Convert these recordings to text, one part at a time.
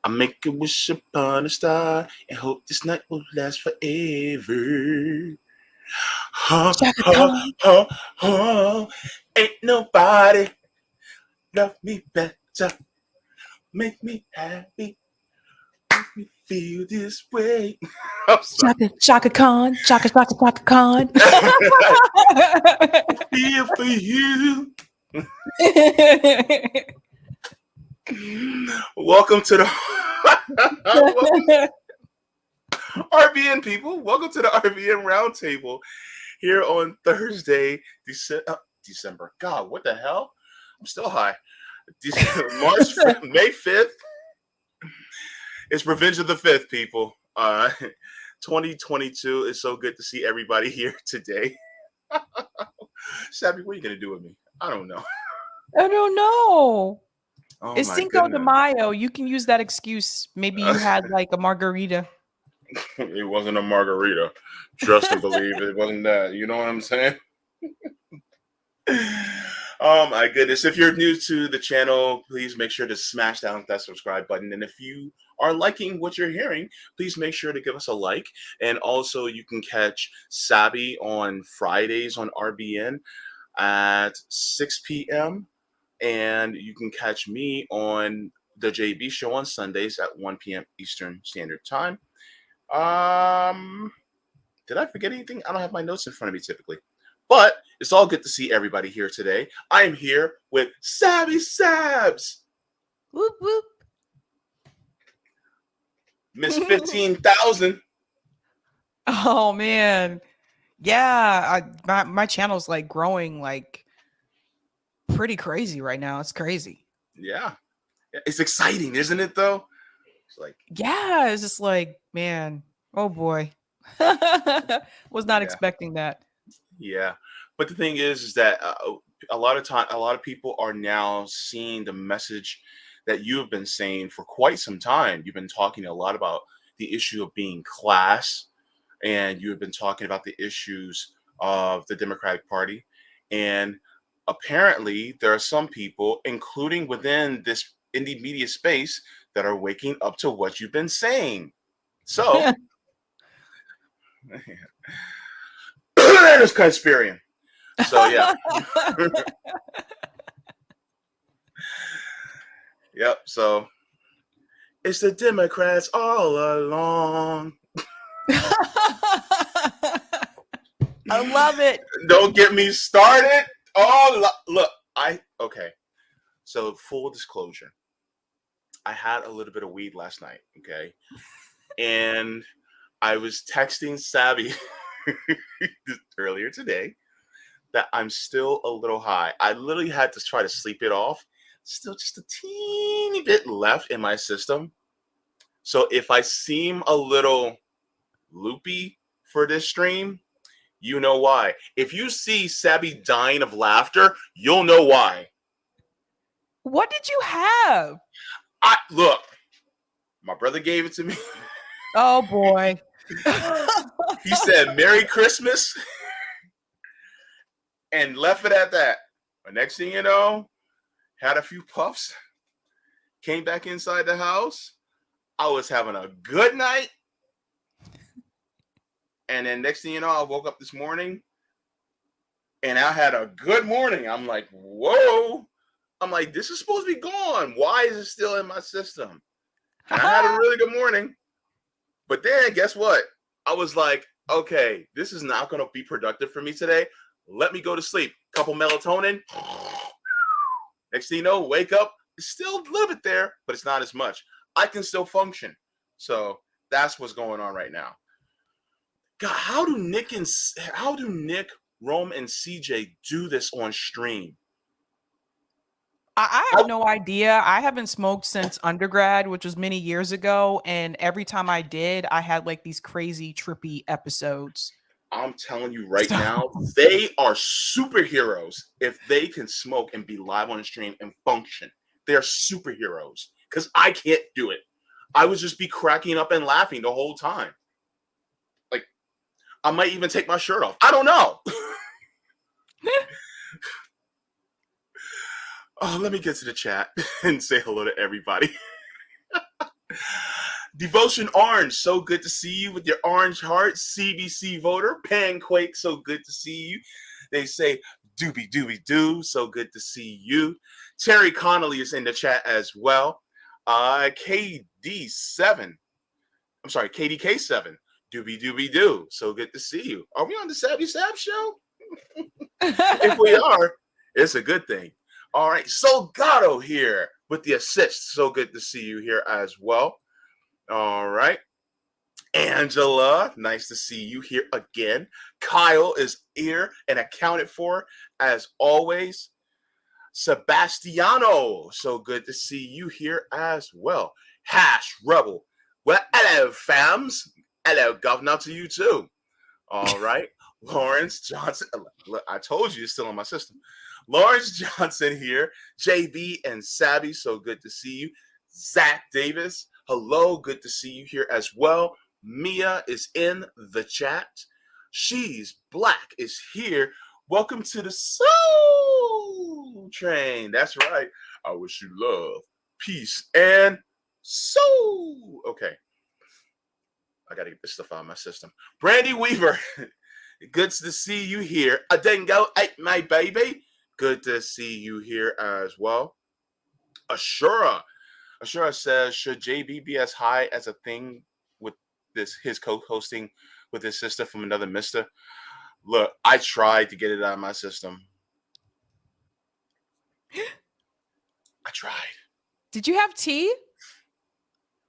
I make a wish upon a star and hope this night will last forever. Ha, Shaka ha, Khan. ha, ha. Ain't nobody love me better. Make me happy. Make me feel this way. I'm sorry. Shaka Khan. Shaka Khan. Feel for you. Welcome to the welcome, RBN people. Welcome to the RBN Roundtable here on Thursday, December. God, what the hell? I'm still high. May 5th. It's Revenge of the 5th, people. 2022. It's so good to see everybody here today. Sabby, what are you going to do with me? I don't know. I don't know. Oh, It's my Cinco de goodness. Mayo. You can use that excuse. Maybe you had like a margarita. It wasn't a margarita. Trust and believe it wasn't that. You know what I'm saying? Oh my goodness. If you're new to the channel, please make sure to smash down that subscribe button. And if you are liking what you're hearing, please make sure to give us a like. And also you can catch Sabby on Fridays on RBN at 6 p.m. And you can catch me on the JB show on Sundays at 1 p.m. Eastern Standard Time. Did I forget anything? I don't have my notes in front of me typically. But it's all good to see everybody here today. I am here with Sabby Sabs. Whoop whoop. Miss 15,000. Oh man. Yeah, my channel's like growing like pretty crazy right now. It's crazy. Yeah. It's exciting, isn't it though? It's like, Yeah, it's just like, man, oh boy. Was not yeah. expecting that. Yeah. But the thing is that a lot of people are now seeing the message that you have been saying for quite some time. You've been talking a lot about the issue of being class, and you have been talking about the issues of the Democratic Party. And apparently, there are some people, including within this indie media space, that are waking up to what you've been saying. So, that is conspirian. So, yeah. Yep. So, it's the Democrats all along. I love it. Don't get me started. Oh, look, okay. So full disclosure, I had a little bit of weed last night. Okay, and I was texting Sabby earlier today that I'm still a little high. I literally had to try to sleep it off. Still just a teeny bit left in my system. So if I seem a little loopy for this stream, you know why. If you see Sabby dying of laughter, you'll know why. What did you have? Look, my brother gave it to me. Oh boy. He said Merry Christmas and left it at that. But next thing you know, had a few puffs, came back inside the house. I was having a good night. And then next thing you know, I woke up this morning and I had a good morning. I'm like, whoa. I'm like, this is supposed to be gone. Why is it still in my system? And I had a really good morning. But then guess what? I was like, okay, this is not going to be productive for me today. Let me go to sleep. Couple melatonin. Next thing you know, wake up. It's still a little bit there, but it's not as much. I can still function. So that's what's going on right now. God, how do Nick, Rome, and CJ do this on stream? I have no idea. I haven't smoked since undergrad, which was many years ago. And every time I did, I had like these crazy, trippy episodes. I'm telling you right now, they are superheroes if they can smoke and be live on stream and function. They're superheroes because I can't do it. I would just be cracking up and laughing the whole time. Like, I might even take my shirt off. I don't know. Oh, let me get to the chat and say hello to everybody. Devotion Orange, so good to see you with your orange heart. CBC voter, Panquake, so good to see you. They say doobie doobie doo, so good to see you. Terry Connolly is in the chat as well. KD7, I'm sorry, KDK7, doobie doobie doo, so good to see you. Are we on the Savvy Sab show? If we are, it's a good thing. All right, Solgado here with the assist, so good to see you here as well. All right. Angela, nice to see you here again. Kyle is here and accounted for as always. Sebastiano, so good to see you here as well. Hash Rebel. Well, hello, fams. Hello, governor, to you too. All right. Lawrence Johnson. Look, I told you it's still on my system. Lawrence Johnson here. JB and Sabby, so good to see you. Zach Davis, hello, good to see you here as well. Mia is in the chat. She's Black is here. Welcome to the Soul Train. That's right. I wish you love, peace, and soul. Okay. I got to get this stuff out of my system. Brandy Weaver, good to see you here. Adengo, my baby. Good to see you here as well. Ashura says, should JB be as high as a thing with his co-hosting with his sister from another mister? Look, I tried to get it out of my system. I tried. Did you have tea?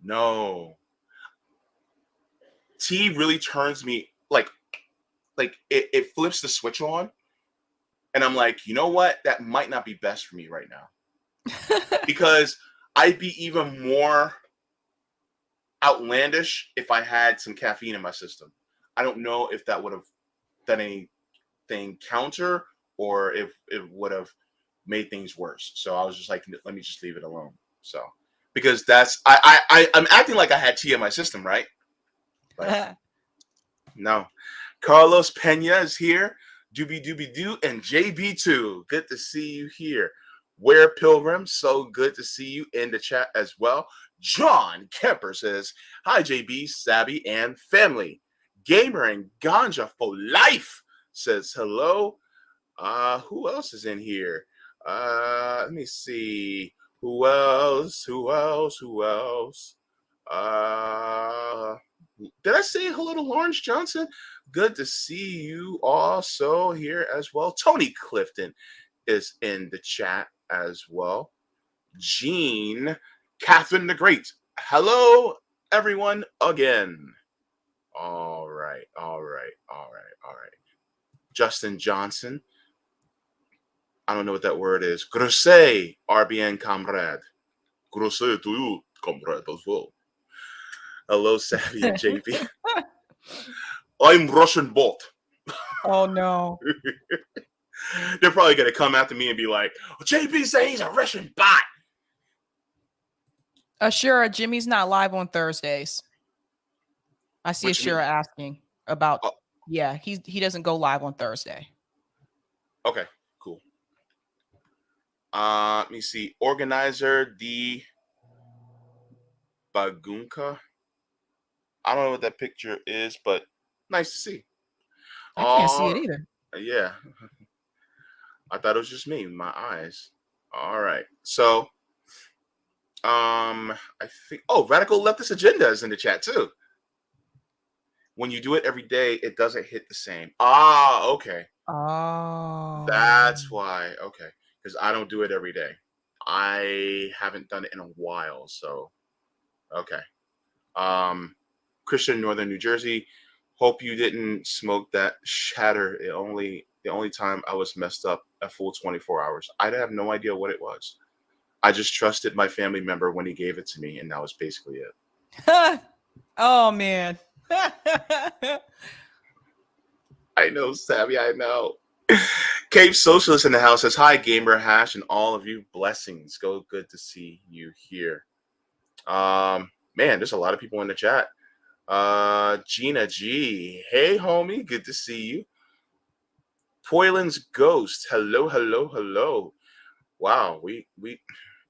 No. Tea really turns me like it flips the switch on. And I'm like, you know what? That might not be best for me right now. Because I'd be even more outlandish if I had some caffeine in my system. I don't know if that would have done anything counter or if it would have made things worse. So I was just like, let me just leave it alone. So because I'm acting like I had tea in my system, right? But no. Carlos Pena is here. Doobie doobie doo and JB2. Good to see you here. Where Pilgrim, so good to see you in the chat as well. John Kemper says, hi JB, Sabby, and family. Gamer and Ganja for life says hello. Who else is in here? Let me see. Who else? Did I say hello to Lawrence Johnson? Good to see you also here as well. Tony Clifton is in the chat as well. Jean, Catherine the Great. Hello, everyone, again. All right. Justin Johnson. I don't know what that word is. Grosse, RBN comrade. Grosse to you, comrade, as well. Hello, Savvy and JB. I'm Russian bot. Oh, no. They're probably going to come after me and be like, JB saying he's a Russian bot. Ashura, Jimmy's not live on Thursdays. I see Ashura asking about, yeah, he doesn't go live on Thursday. Okay, cool. Let me see. Organizer D. Bagunka. I don't know what that picture is, but nice to see. I can't see it either. Yeah. I thought it was just me, my eyes. All right. So, I think, Radical Leftist Agenda is in the chat too. When you do it every day, it doesn't hit the same. Okay. Oh. That's why. Okay. Because I don't do it every day. I haven't done it in a while. So, okay. Christian, Northern New Jersey. Hope you didn't smoke that shatter. The only time I was messed up a full 24 hours. I have no idea what it was. I just trusted my family member when he gave it to me, and that was basically it. Oh, man. I know, Savvy, I know. Cape Socialist in the house says, hi, Gamer Hash, and all of you. Blessings. Good to see you here. Man, there's a lot of people in the chat. Gina G. Hey, homie. Good to see you. Poyland's Ghost. Hello. Wow, we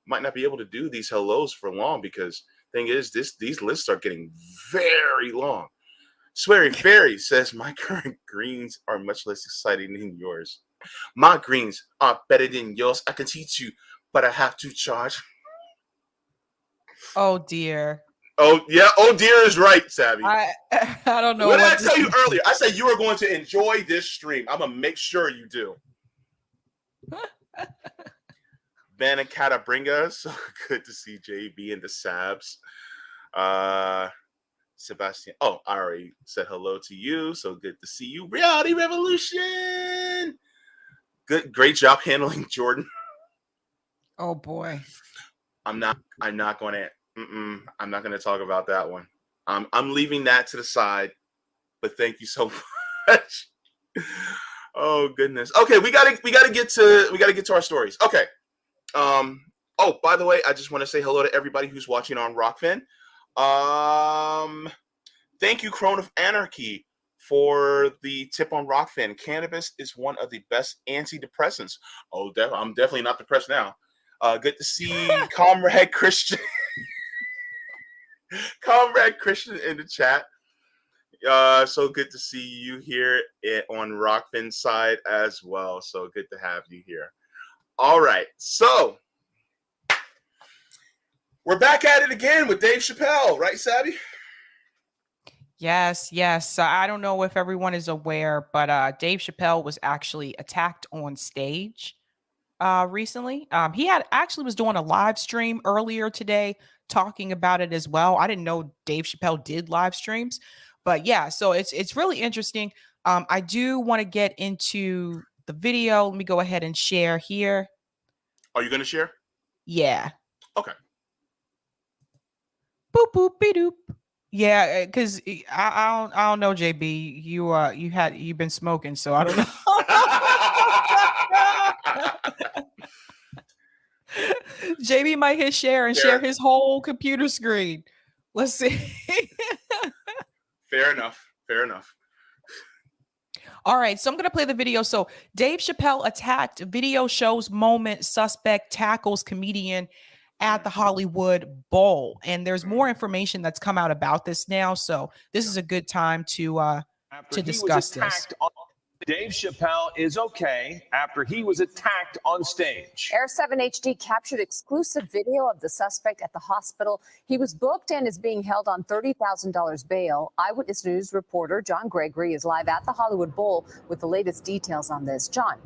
might not be able to do these hellos for long because thing is, these lists are getting very long. Sweary Fairy says my current greens are much less exciting than yours. My greens are better than yours. I can teach you, but I have to charge. Oh dear. Oh yeah, oh dear is right, Savvy. I I don't know What did what I to tell you say. earlier? I said you are going to enjoy this stream. I'm gonna make sure you do. Ben and Catabringa, so good to see JB and the Sabs. Sebastian. Oh, I already said hello to you, so good to see you. Reality Revolution. Great job handling Jordan. Oh boy. I'm not going to. I'm not going to talk about that one. I'm leaving that to the side. But thank you so much. Oh goodness. Okay, we gotta get to our stories. Okay. Oh, by the way, I just want to say hello to everybody who's watching on Rockfin. Thank you, Crone of Anarchy, for the tip on Rockfin. Cannabis is one of the best antidepressants. Oh, I'm definitely not depressed now. Good to see Comrade Christian. Comrade Christian in the chat. So good to see you here on Rockfin's side as well. So good to have you here. All right, so we're back at it again with Dave Chappelle, right, Sabby? Yes, yes. So I don't know if everyone is aware, but Dave Chappelle was actually attacked on stage recently. He had actually was doing a live stream earlier today talking about it as well. I didn't know Dave Chappelle did live streams, but yeah, so it's really interesting. I do want to get into the video. Let me go ahead and share here. Are you going to share? Yeah. Okay. Boop boop be doop. Yeah, because I don't know, JB. You've been smoking, so I don't know. JB might hit share and share his whole computer screen. Let's see. Fair enough. Fair enough. All right, so I'm going to play the video. So Dave Chappelle attacked video shows moment suspect tackles comedian at the Hollywood Bowl. And there's more information that's come out about this now. So this is a good time to discuss this. Dave Chappelle is okay after he was attacked on stage. Air 7 HD captured exclusive video of the suspect at the hospital. He was booked and is being held on $30,000 bail. Eyewitness News reporter John Gregory is live at the Hollywood Bowl with the latest details on this. John.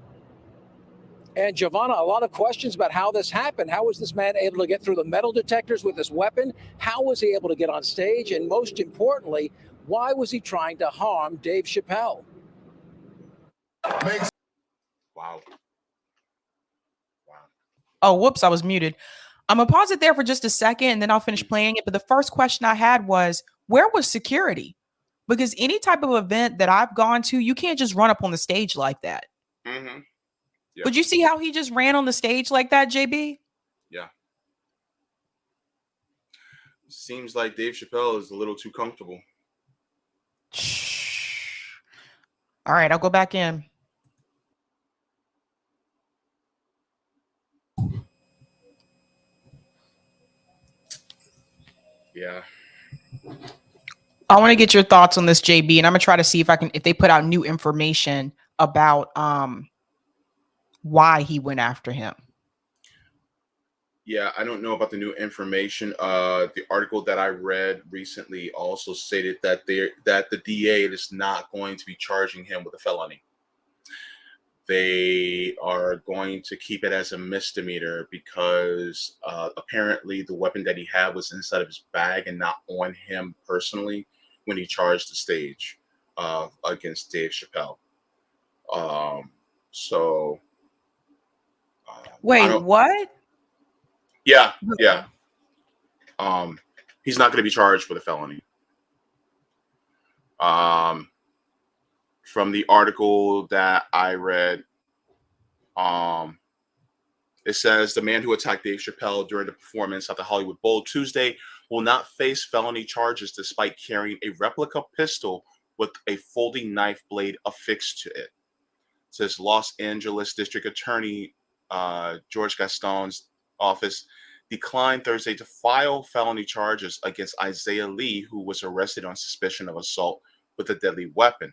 And Giovanna, a lot of questions about how this happened. How was this man able to get through the metal detectors with this weapon? How was he able to get on stage? And most importantly, why was he trying to harm Dave Chappelle? Wow. Oh, whoops, I was muted. I'm going to pause it there for just a second and then I'll finish playing it. But the first question I had was, where was security? Because any type of event that I've gone to, you can't just run up on the stage like that. Mm-hmm. Yep. Would you see how he just ran on the stage like that, JB? Yeah. Seems like Dave Chappelle is a little too comfortable. All right, I'll go back in. Yeah. I want to get your thoughts on this, JB, and I'm gonna try to see if they put out new information about why he went after him. Yeah, I don't know about the new information. The article that I read recently also stated that the DA is not going to be charging him with a felony. They are going to keep it as a misdemeanor because apparently the weapon that he had was inside of his bag and not on him personally when he charged the stage against Dave Chappelle. Wait, what? Yeah. He's not going to be charged with a felony. From the article that I read, it says the man who attacked Dave Chappelle during the performance at the Hollywood Bowl Tuesday will not face felony charges despite carrying a replica pistol with a folding knife blade affixed to it. It says Los Angeles District Attorney George Gaston's office declined Thursday to file felony charges against Isaiah Lee, who was arrested on suspicion of assault with a deadly weapon.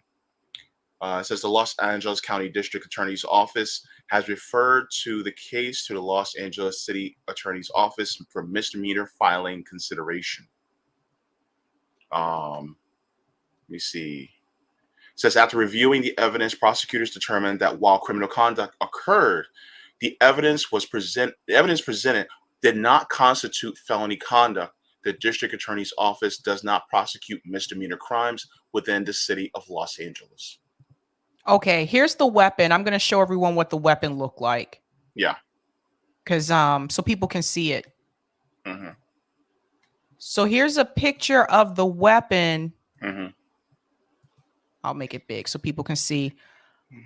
It says the Los Angeles County District Attorney's Office has referred to the case to the Los Angeles City Attorney's Office for misdemeanor filing consideration. Let me see. It says after reviewing the evidence, prosecutors determined that while criminal conduct occurred, the evidence presented did not constitute felony conduct. The district attorney's office does not prosecute misdemeanor crimes within the city of Los Angeles. Okay, here's the weapon. I'm going to show everyone what the weapon looked like. Yeah. Because so people can see it. Mm-hmm. So here's a picture of the weapon. Mm-hmm. I'll make it big so people can see.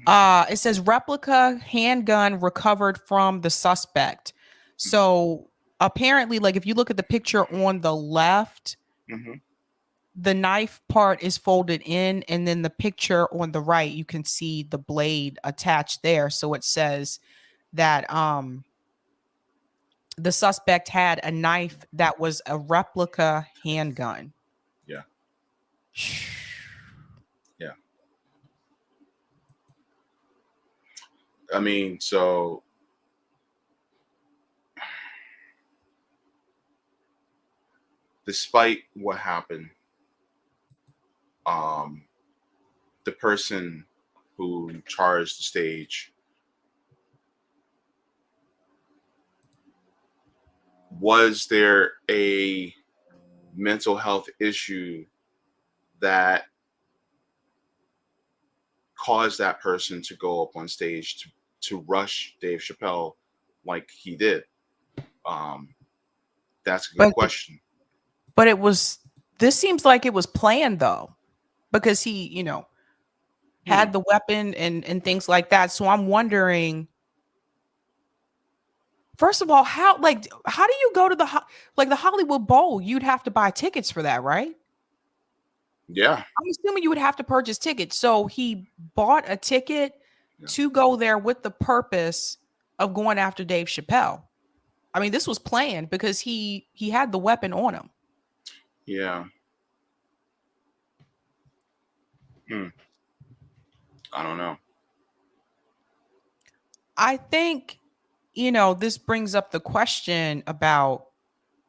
It says replica handgun recovered from the suspect. So apparently, like if you look at the picture on the left, the knife part is folded in, and then the picture on the right, you can see the blade attached there. So it says that the suspect had a knife that was a replica handgun. Yeah. Yeah. I mean, so despite what happened, the person who charged the stage was there a mental health issue that caused that person to go up on stage to rush Dave Chappelle like he did? That's a good question. But this seems like it was planned though, because he, had the weapon and things like that. So I'm wondering, first of all, how do you go to the Hollywood Bowl? You'd have to buy tickets for that, right? Yeah. I'm assuming you would have to purchase tickets. So he bought a ticket to go there with the purpose of going after Dave Chappelle. I mean, this was planned because he had the weapon on him. Yeah. I don't know. I think, this brings up the question about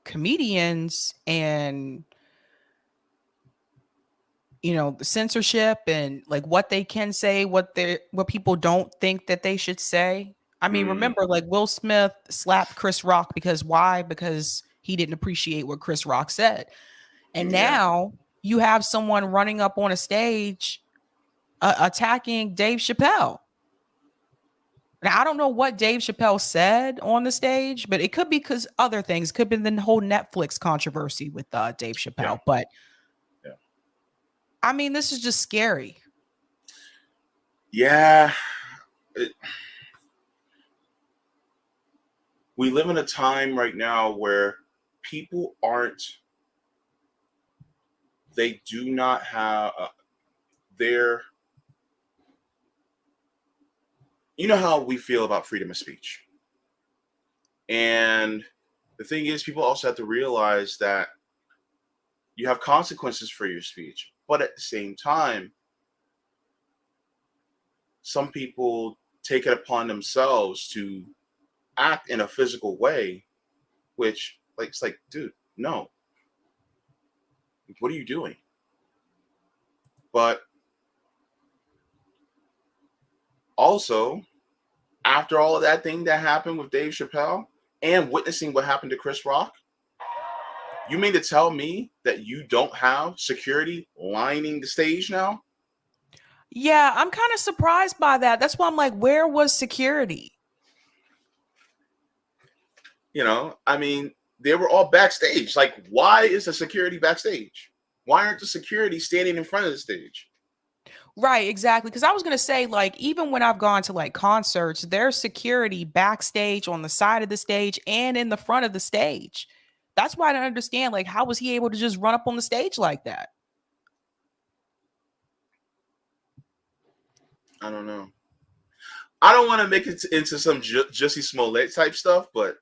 comedians and, the censorship and like what they can say, what people don't think that they should say. I mean, remember, like Will Smith slapped Chris Rock because why? Because he didn't appreciate what Chris Rock said. And now you have someone running up on a stage attacking Dave Chappelle. Now, I don't know what Dave Chappelle said on the stage, but it could be because other things. It could have been the whole Netflix controversy with Dave Chappelle. Yeah. But I mean, this is just scary. Yeah. We live in a time right now where people they do not have their, you know how we feel about freedom of speech. And the thing is, people also have to realize that you have consequences for your speech. But at the same time, some people take it upon themselves to act in a physical way, which, it's like, dude, no. What are you doing? But also, after all of that thing that happened with Dave Chappelle and witnessing what happened to Chris Rock, you mean to tell me that you don't have security lining the stage now? Yeah, I'm kind of surprised by that. That's why I'm like, where was security? I mean, they were all backstage. Like, why is the security backstage? Why aren't the security standing in front of the stage? Right, exactly. Because I was going to say, like, even when I've gone to like concerts, there's security backstage, on the side of the stage, and in the front of the stage. That's why I don't understand, like, how was he able to just run up on the stage like that? I don't know. I don't want to make it into some Jussie Smollett type stuff, but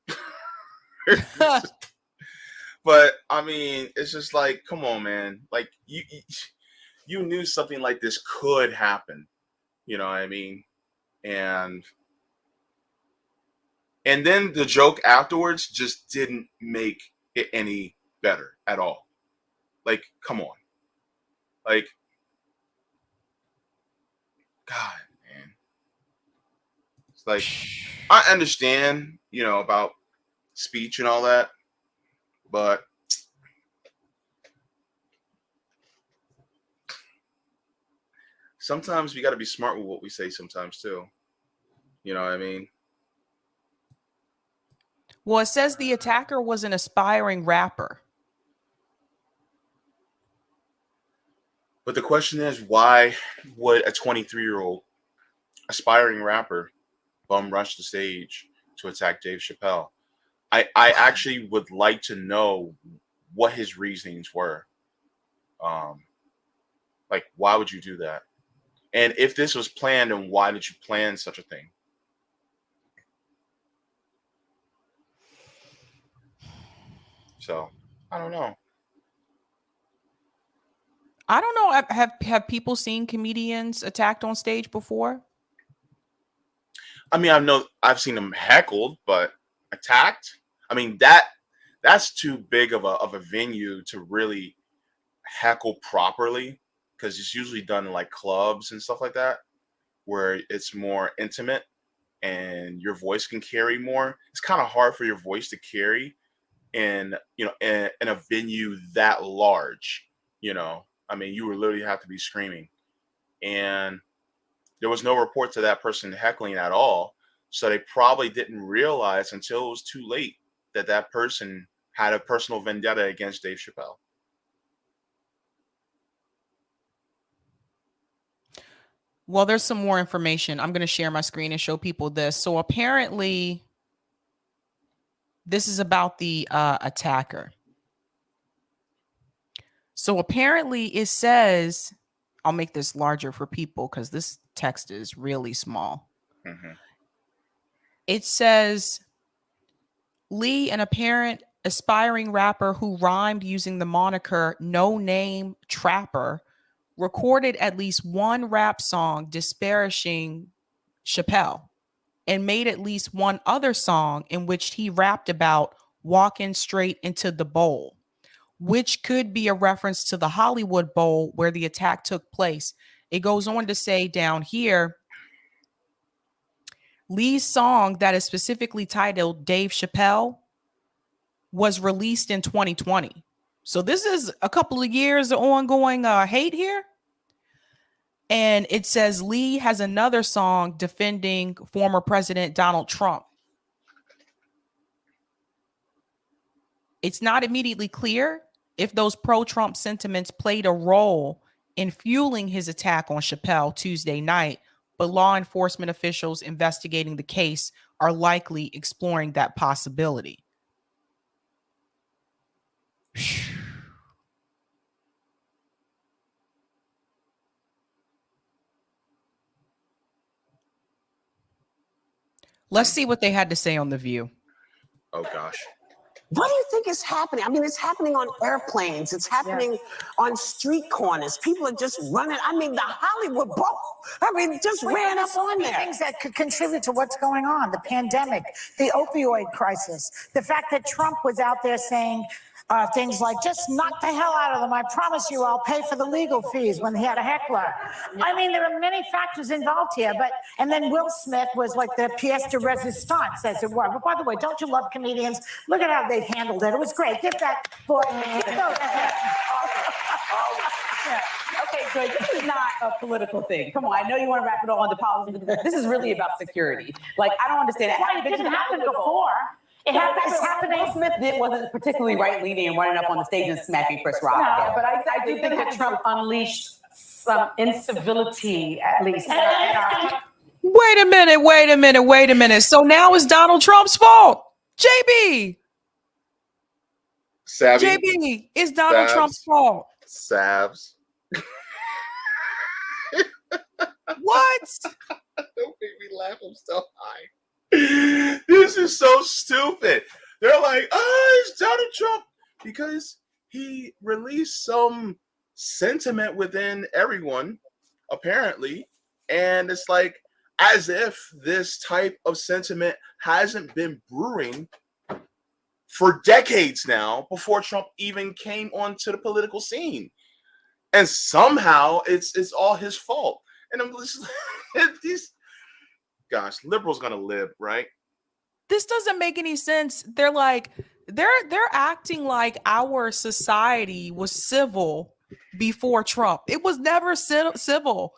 But I mean, it's just like, come on, man. Like you knew something like this could happen. You know what I mean? And then the joke afterwards just didn't make it any better at all. Like, come on. Like, God, man. It's like, I understand, about speech and all that, but sometimes we got to be smart with what we say sometimes too. You know what I mean? Well, it says the attacker was an aspiring rapper. But the question is, why would a 23-year-old aspiring rapper bum rush the stage to attack Dave Chappelle? I actually would like to know what his reasonings were. Like, why would you do that? And if this was planned, then why did you plan such a thing? So, I don't know. I don't know. Have people seen comedians attacked on stage before? I mean, I've seen them heckled, but attacked? I mean, that's too big of a venue to really heckle properly, because it's usually done in like clubs and stuff like that, where it's more intimate and your voice can carry more. It's kind of hard for your voice to carry in a venue that large. I mean, you would literally have to be screaming, and there was no report to that person heckling at all. So they probably didn't realize until it was too late that person had a personal vendetta against Dave Chappelle. Well, there's some more information. I'm going to share my screen and show people this. So apparently, this is about the attacker. So apparently it says, I'll make this larger for people because this text is really small. Mm-hmm. It says, Lee, an apparent aspiring rapper who rhymed using the moniker No Name Trapper, recorded at least one rap song disparaging Chappelle and made at least one other song in which he rapped about walking straight into the bowl, which could be a reference to the Hollywood Bowl where the attack took place. It goes on to say down here, Lee's song that is specifically titled Dave Chappelle was released in 2020. So this is a couple of years of ongoing hate here. And it says Lee has another song defending former President Donald Trump. It's not immediately clear if those pro-Trump sentiments played a role in fueling his attack on Chappelle Tuesday night, but law enforcement officials investigating the case are likely exploring that possibility. Let's see what they had to say on The View. Oh, gosh. What do you think is happening? I mean, it's happening on airplanes. It's happening on street corners. People are just running. I mean, the Hollywood Bowl. I mean, just ran up on there. Things that could contribute to what's going on, the pandemic, the opioid crisis, the fact that Trump was out there saying things like, just knock the hell out of them. I promise you I'll pay for the legal fees when he had a heckler. I mean, there are many factors involved here. And then Will Smith was like the pièce de résistance, as it were. But by the way, don't you love comedians? Look at how they've handled it. It was great. Give that boy. Okay, so this is not a political thing. Come on, I know you want to wrap it all on the politics. This is really about security. Like, I don't understand it. Well, it didn't happen before. It's happening. Will Smith wasn't particularly right-leaning and running up on the stage and smacking Chris Rock. No, but I do think that Trump unleashed some incivility, at least. Wait a minute. So now it's Donald Trump's fault. JB, it's Donald Trump's fault. Sabs. What? Don't make me laugh. I'm so high. This is so stupid. They're like, oh, it's Donald Trump because he released some sentiment within everyone, apparently. And it's like as if this type of sentiment hasn't been brewing for decades now before Trump even came onto the political scene. And somehow it's all his fault. And I'm just these gosh, liberals gonna live, right? This doesn't make any sense. They're like, they're acting like our society was civil before Trump. It was never civil.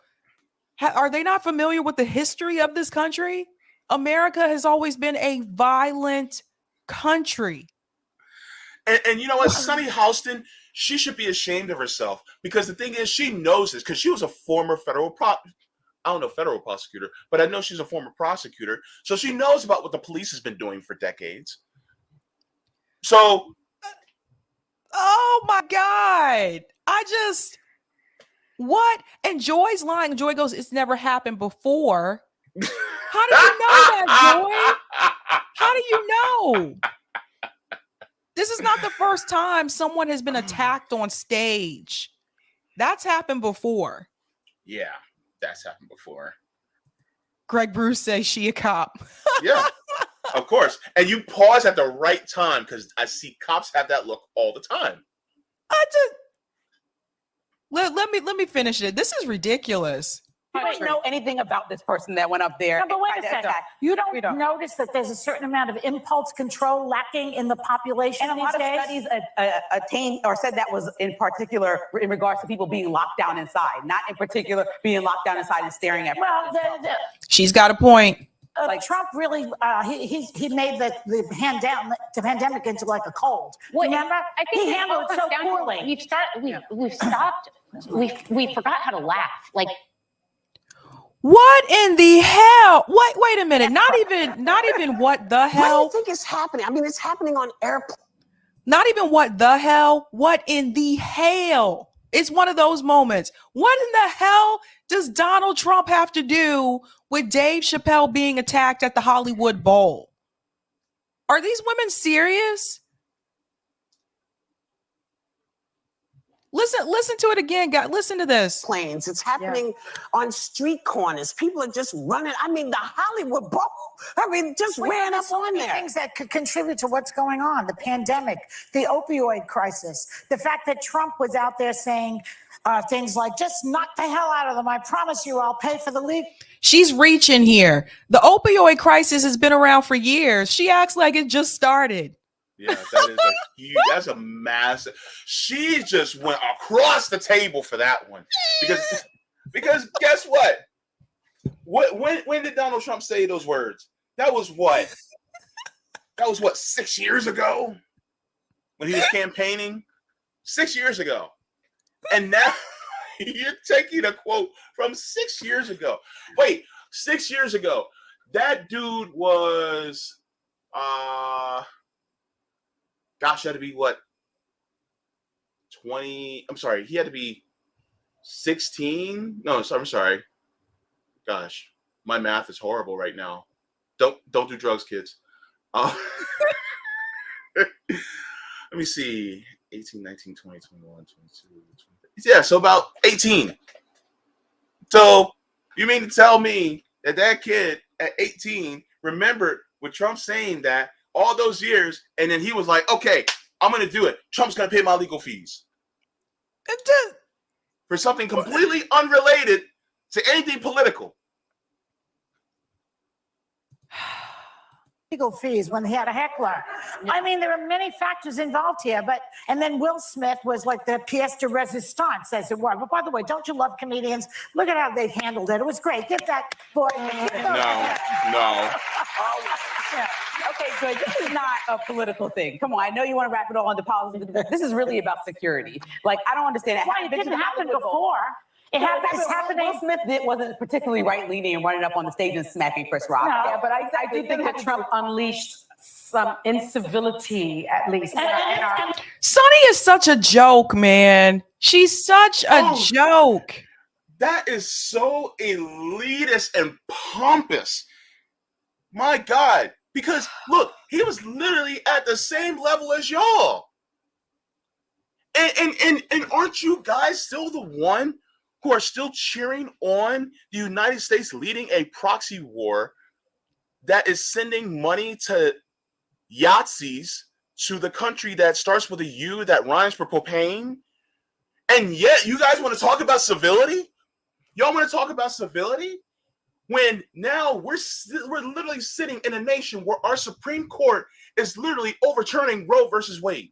Are they not familiar with the history of this country? America has always been a violent country. And you know what, Sunny Houston, she should be ashamed of herself because the thing is, she knows this because she was a former federal prosecutor, but I know she's a former prosecutor, so she knows about what the police has been doing for decades. So, oh my God, what? And Joy's lying. Joy goes, "It's never happened before." How do you know that, Joy? How do you know? This is not the first time someone has been attacked on stage. That's happened before. Yeah, that's happened before. Greg Bruce says she a cop. Yeah, of course. And you pause at the right time because I see cops have that look all the time. Let me finish it. This is ridiculous. You don't know anything about this person that went up there. No, but wait a second. You don't notice that there's a certain amount of impulse control lacking in the population And a these lot of days? studies attained or said that was in particular in regards to people being locked down inside, not in particular being locked down inside and staring at. Well, She's got a point. Trump really, he made the pandemic into like a cold. Well, Remember? I think He handled it so poorly. We forgot how to laugh. Like, What in the hell? Wait a minute. Not even what the What do hell? you think is happening? I mean, it's happening on airplanes. Not even what the hell? What in the hell? It's one of those moments. What in the hell does Donald Trump have to do with Dave Chappelle being attacked at the Hollywood Bowl? Are these women serious? Listen to it again, guys. Listen to this. Planes. It's happening on street corners. People are just running. I mean, the Hollywood Bowl. I mean, just ran up on there. Things that could contribute to what's going on: the pandemic, the opioid crisis, the fact that Trump was out there saying things like, "Just knock the hell out of them. I promise you, I'll pay for the legal." She's reaching here. The opioid crisis has been around for years. She acts like it just started. Yeah, that is a huge, that's a massive. She just went across the table for that one. Because guess what? When did Donald Trump say those words? That was what? 6 years ago? When he was campaigning? 6 years ago. And now you're taking a quote from 6 years ago. Wait, 6 years ago. That dude was gosh, had to be what? 20. I'm sorry. He had to be 16. No, I'm sorry. Gosh, my math is horrible right now. Don't do drugs, kids. Let me see. 18, 19, 20, 21, 22, 23. Yeah, so about 18. So you mean to tell me that kid at 18 remembered with Trump saying that all those years, and then he was like, okay, I'm going to do it. Trump's going to pay my legal fees. For something completely unrelated to anything political. Legal fees when he had a heckler. I mean, there are many factors involved here, and then Will Smith was like the pièce de résistance, as it were. But by the way, don't you love comedians? Look at how they handled it. It was great. Get that boy. No. Yeah. Okay, Joy, this is not a political thing. Come on, I know you want to wrap it all into politics. This is really about security. Like, I don't understand it. Why, it didn't happen before. It's happening. Will Smith wasn't particularly right-leaning and running up on the stage and smacking Chris Rock. No. Yeah, but I do think that Trump unleashed some incivility, at least. Sonny is such a joke, man. She's such a joke. That is so elitist and pompous. My God. Because look, he was literally at the same level as y'all. And aren't you guys still the one who are still cheering on the United States leading a proxy war that is sending money to Yahtzees, to the country that starts with a U that rhymes for propane? And yet you guys want to talk about civility? Y'all want to talk about civility? When now we're literally sitting in a nation where our Supreme Court is literally overturning Roe versus Wade.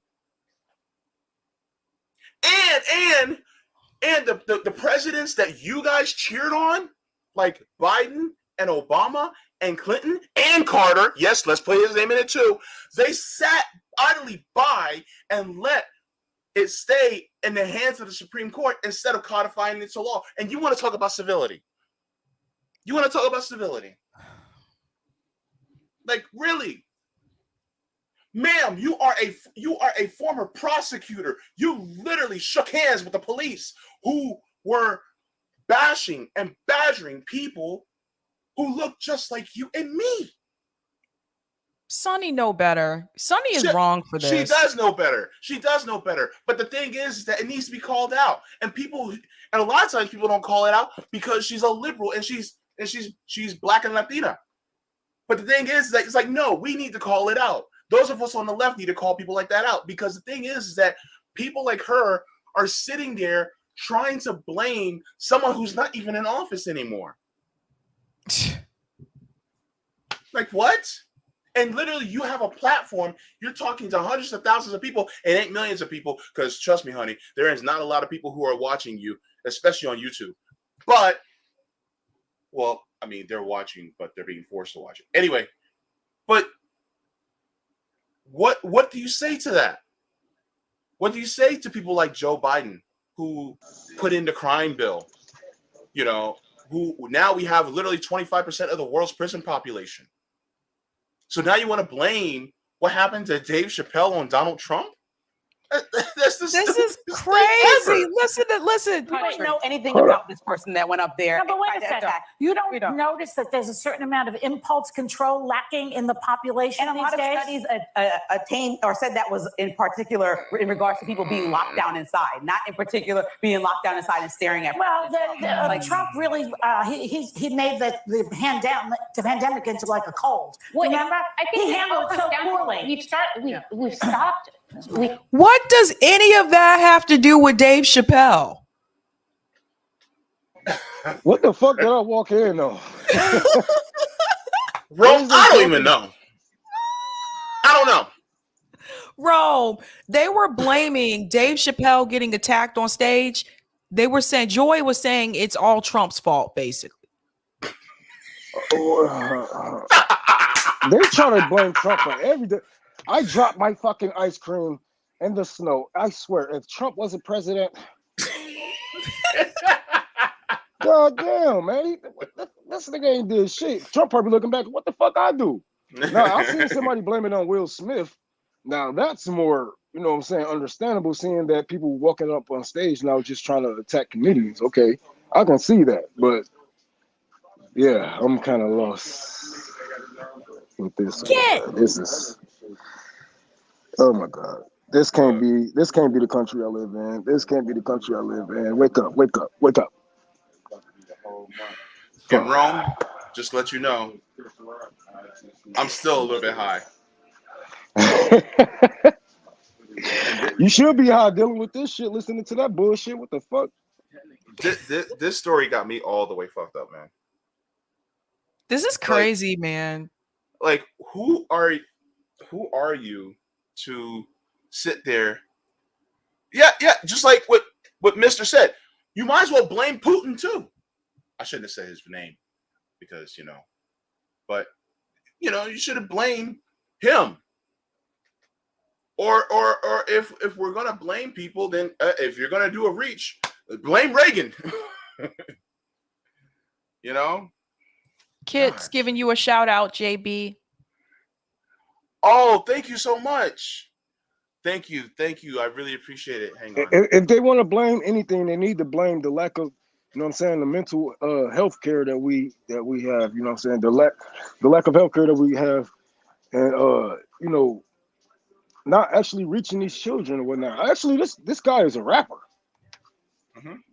And the presidents that you guys cheered on, like Biden and Obama and Clinton and Carter, yes, let's play his name in it too, they sat idly by and let it stay in the hands of the Supreme Court instead of codifying it into law. And you want to talk about civility? You want to talk about civility? Like, really? Ma'am, you are a former prosecutor. You literally shook hands with the police who were bashing and badgering people who look just like you and me. Sonny know better. Sonny is wrong for this. She does know better. She does know better. But the thing is that it needs to be called out. And a lot of times people don't call it out because she's a liberal and she's black and Latina. But the thing is that it's like, no, we need to call it out. Those of us on the left need to call people like that out, because the thing is that people like her are sitting there trying to blame someone who's not even in office anymore. Like, what? And literally, you have a platform. You're talking to hundreds of thousands of people. It ain't millions of people, because trust me, honey, there is not a lot of people who are watching you, especially on YouTube. But, well, I mean, they're watching, but they're being forced to watch it. Anyway, but what do you say to that? What do you say to people like Joe Biden, who put in the crime bill, you know, who now we have literally 25% of the world's prison population? So now you want to blame what happened to Dave Chappelle on Donald Trump? This is crazy. Listen. You don't know anything about this person that went up there. No, but wait a second. You don't notice that there's a certain amount of impulse control lacking in the population And a lot of studies attained or said that was in particular in regards to people being locked down inside, not in particular being locked down inside and staring at. Well, Trump really he made the pandemic into like a cold. Remember? I think he handled it so poorly. We've stopped. What does any of that have to do with Dave Chappelle? What the fuck did I walk in on? Rome, I don't even know. I don't know. Rome, they were blaming Dave Chappelle getting attacked on stage. They were saying, Joy was saying it's all Trump's fault, basically. They try to blame Trump for everything. I dropped my fucking ice cream in the snow. I swear, if Trump wasn't president, god damn, man, this nigga ain't did shit. Trump probably looking back, what the fuck I do? Now, I seen somebody blame it on Will Smith. Now, that's more, you know what I'm saying, understandable, seeing that people walking up on stage now just trying to attack comedians. Okay, I can see that, but yeah, I'm kind of lost with this. This is... Oh my God. This can't be the country I live in. This can't be the country I live in. Wake up. And Rome, just let you know, I'm still a little bit high. You should be high dealing with this shit, listening to that bullshit. What the fuck? This story got me all the way fucked up, man. This is crazy, man. Like, who are you to sit there? Yeah, just like what Mr. said. You might as well blame Putin too. I shouldn't have said his name because, but you should have blamed him. Or if we're gonna blame people, then if you're gonna do a reach, blame Reagan. Kit's giving you a shout out, JB. Oh, thank you so much. Thank you. I really appreciate it. Hang on. If they want to blame anything, they need to blame the lack of, the mental health care that we have. You know what I'm saying? The lack of health care that we have and you know, not actually reaching these children or whatnot. Actually, this guy is a rapper. And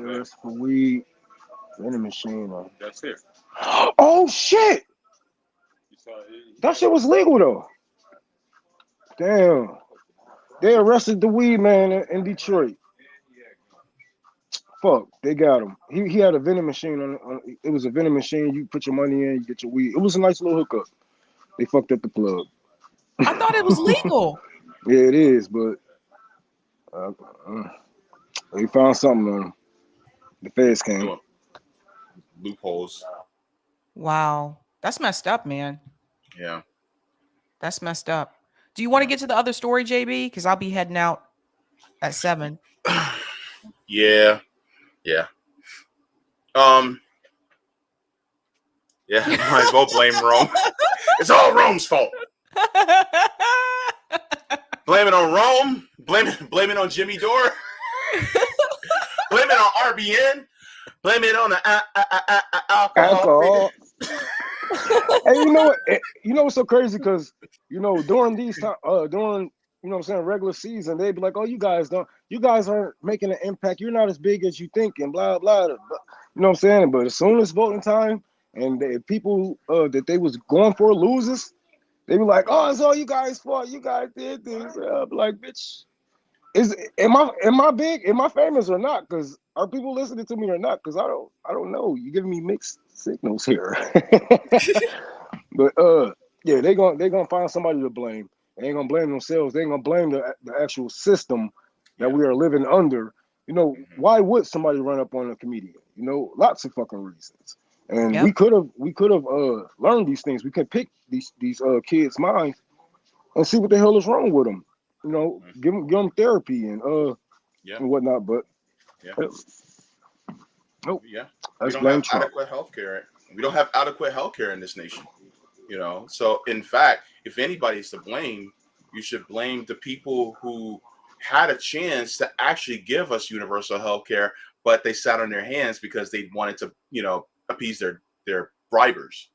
that's for weed, vending machine. That's it. Oh shit! That shit was legal though. Damn. They arrested the weed man in Detroit. Fuck, they got him. He had a vending machine on. It was a vending machine. You put your money in, you get your weed. It was a nice little hookup. They fucked up the plug. I thought it was legal. Yeah, it is, but they found something on him. The feds came. Loopholes. Wow, that's messed up, man. Yeah, that's messed up. Do you want to get to the other story, JB? Because I'll be heading out at 7. Yeah. Yeah, might as well blame Rome. It's all Rome's fault. Blame it on Rome. Blame it on Jimmy Dore. Blame it on RBN. Blame it on the alcohol. And you know what? You know what's so crazy? Because during these time, during what I'm saying, regular season, they'd be like, "Oh, you guys aren't making an impact. You're not as big as you think," and blah blah. You know what I'm saying? But as soon as voting time and the people that they was going for loses, they be like, "Oh, it's all you guys' fault. You guys did this." I'm like, bitch, am I big? Am I famous or not? Because are people listening to me or not? Because I don't know. You're giving me mixed signals here. But yeah, they gonna find somebody to blame. They ain't gonna blame themselves. They ain't gonna blame the actual system that we are living under. Why would somebody run up on a comedian? Lots of fucking reasons. And we could have learned these things. We could pick these kids' minds and see what the hell is wrong with them. Give them therapy and whatnot. But we don't have adequate healthcare. We don't have adequate healthcare in this nation. So in fact, if anybody's to blame, you should blame the people who had a chance to actually give us universal healthcare, but they sat on their hands because they wanted to, appease their bribers,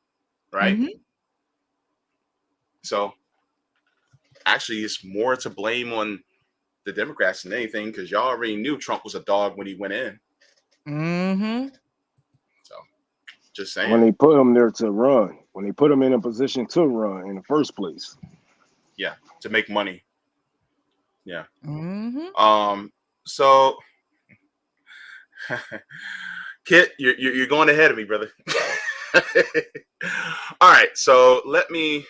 right? Mm-hmm. So actually, it's more to blame on the Democrats than anything, because y'all already knew Trump was a dog when he went in. Mm-hmm. So just saying. When they put him there to run, when they put him in a position to run in the first place. Yeah, to make money. Yeah. Mm-hmm. So Kit, you're going ahead of me, brother. All right, so let me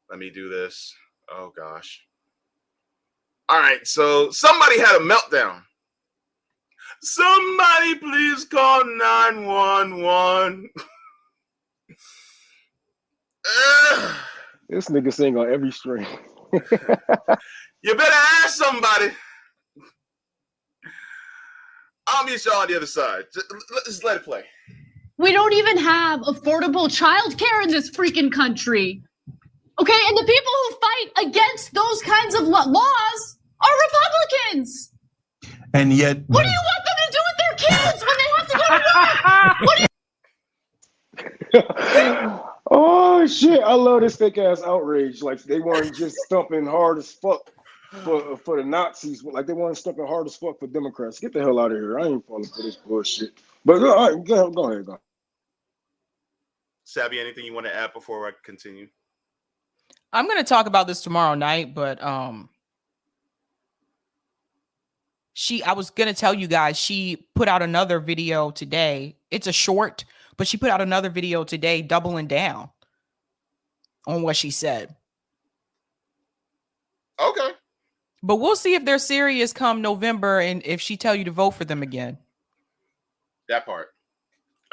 do this. Oh gosh. All right, so somebody had a meltdown. Somebody please call 911. This nigga sing on every string. You better ask somebody. I'll meet y'all on the other side. Just let it play. We don't even have affordable childcare in this freaking country. Okay, and the people who fight against those kinds of laws are Republicans. And yet, what do you want them to do with their kids when they have to go to work? Oh shit! I love this fake ass outrage. Like they weren't just stumping hard as fuck for the Nazis, like they weren't stumping hard as fuck for Democrats. Get the hell out of here! I ain't falling for this bullshit. But go ahead. Sabby, anything you want to add before I continue? I'm going to talk about this tomorrow night, but I was going to tell you guys, she put out another video today. It's a short, but she put out another video today doubling down on what she said. Okay. But we'll see if they're serious come November and if she tell you to vote for them again. That part.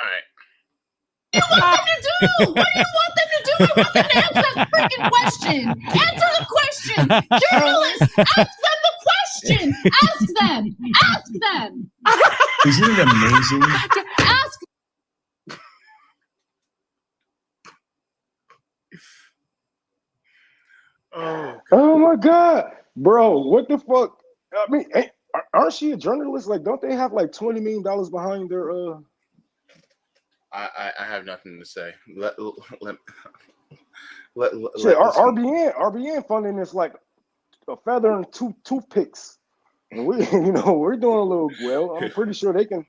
All right. What do you want them to do? What do you want them to do? I want them to answer that freaking question. Answer the question. Journalists, ask them the question. Ask them. Ask them. Isn't it amazing? Ask. Oh my God, bro! What the fuck? I mean, aren't she a journalist? Like, don't they have like $20 million behind their I have nothing to say. Shit, our RBN funding is like a feather and two toothpicks, and we, we're doing a little well. I'm pretty sure they can.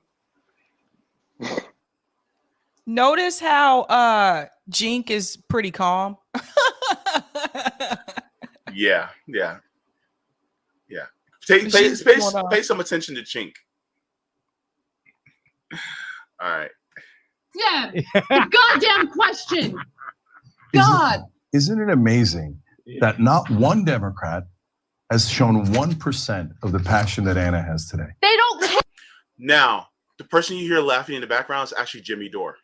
Notice how Jink is pretty calm. Yeah. Pay some attention to Chink. All right. Yeah, the goddamn question. God. Isn't it amazing that not one Democrat has shown 1% of the passion that Anna has today? They don't. Now, the person you hear laughing in the background is actually Jimmy Dore.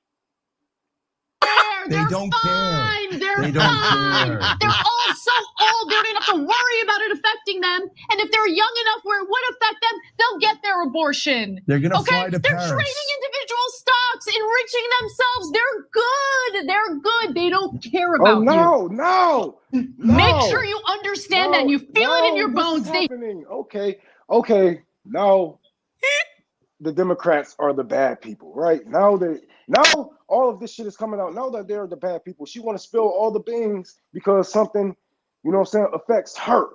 They don't care. They're They don't fine. care. They're all so old, they don't even have to worry about it affecting them. And if they're young enough where it would affect them, they'll get their abortion. They're gonna fly to They're Paris. trading individual stocks, enriching themselves. They're good. They're good. They don't care about you. No. Make sure you understand that and you feel it in your bones. Okay. Now the Democrats are the bad people, right? Now all of this shit is coming out. Now that they're the bad people, she want to spill all the beans because something, affects her.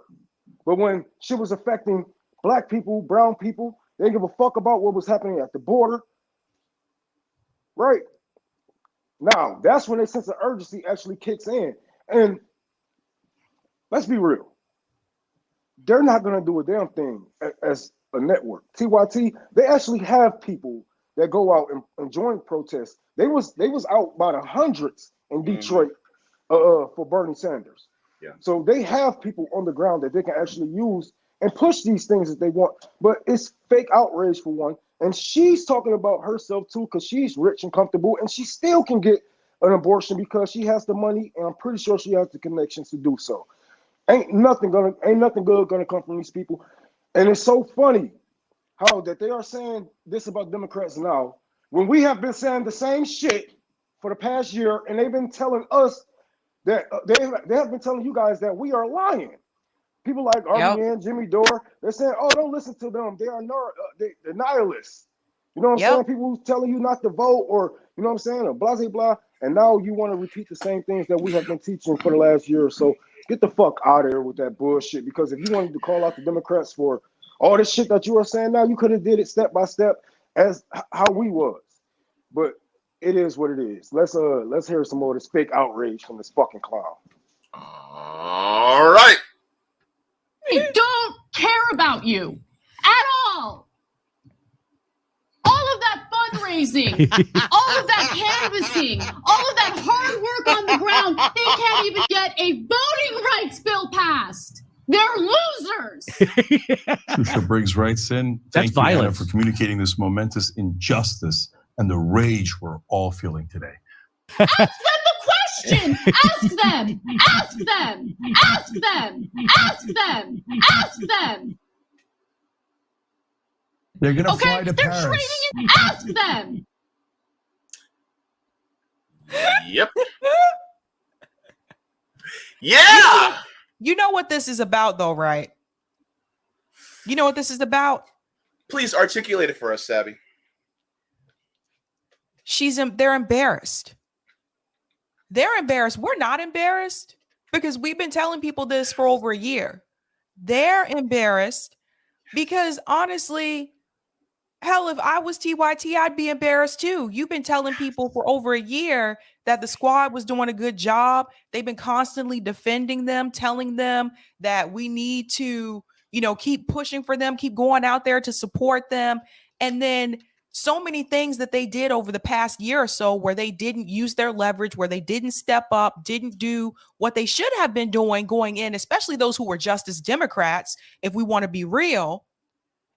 But when shit was affecting black people, brown people, they didn't give a fuck about what was happening at the border, right? Now that's when their sense of urgency actually kicks in. And let's be real, they're not gonna do a damn thing as a network. TYT, they actually have people that go out and join protests. They was out by the hundreds in Detroit for Bernie Sanders. Yeah. So they have people on the ground that they can actually use and push these things that they want. But it's fake outrage for one. And she's talking about herself too, because she's rich and comfortable, and she still can get an abortion because she has the money, and I'm pretty sure she has the connections to do so. Ain't nothing good gonna come from these people. And it's so funny how that they are saying this about Democrats now, when we have been saying the same shit for the past year, and they've been telling us that they have been telling you guys that we are lying. People like RBN, Jimmy Dore, they're saying, "Oh, don't listen to them. They are they're nihilists." You know what I'm saying? People who's telling you not to vote, or you know what I'm saying, or blah blah blah. And now you want to repeat the same things that we have been teaching for the last year or so. Get the fuck out of here with that bullshit. Because if you wanted to call out the Democrats for all this shit that you are saying now, you could have did it step by step as how we was. But it is what it is. Let's hear some more of this fake outrage from this fucking clown. All right. They don't care about you at all. All of that fundraising, all of that canvassing, all of that hard work on the ground, they can't even get a voting rights bill passed. They're losers. Trisha Briggs writes in, thank you, Anna, for communicating this momentous injustice and the rage we're all feeling today. Ask them the question. Ask them. Ask them. Ask them. Ask them. Ask them. They're going to fly to they're Paris. Trading it. Ask them. Yep. Yeah. You know what this is about, though, right? You know what this is about? Please articulate it for us, Sabby. They're embarrassed. They're embarrassed. We're not embarrassed because we've been telling people this for over a year. They're embarrassed because honestly, hell, if I was TYT, I'd be embarrassed too. You've been telling people for over a year that the squad was doing a good job. They've been constantly defending them, telling them that we need to, keep pushing for them, keep going out there to support them. And then so many things that they did over the past year or so where they didn't use their leverage, where they didn't step up, didn't do what they should have been doing going in, especially those who were Justice Democrats, if we want to be real.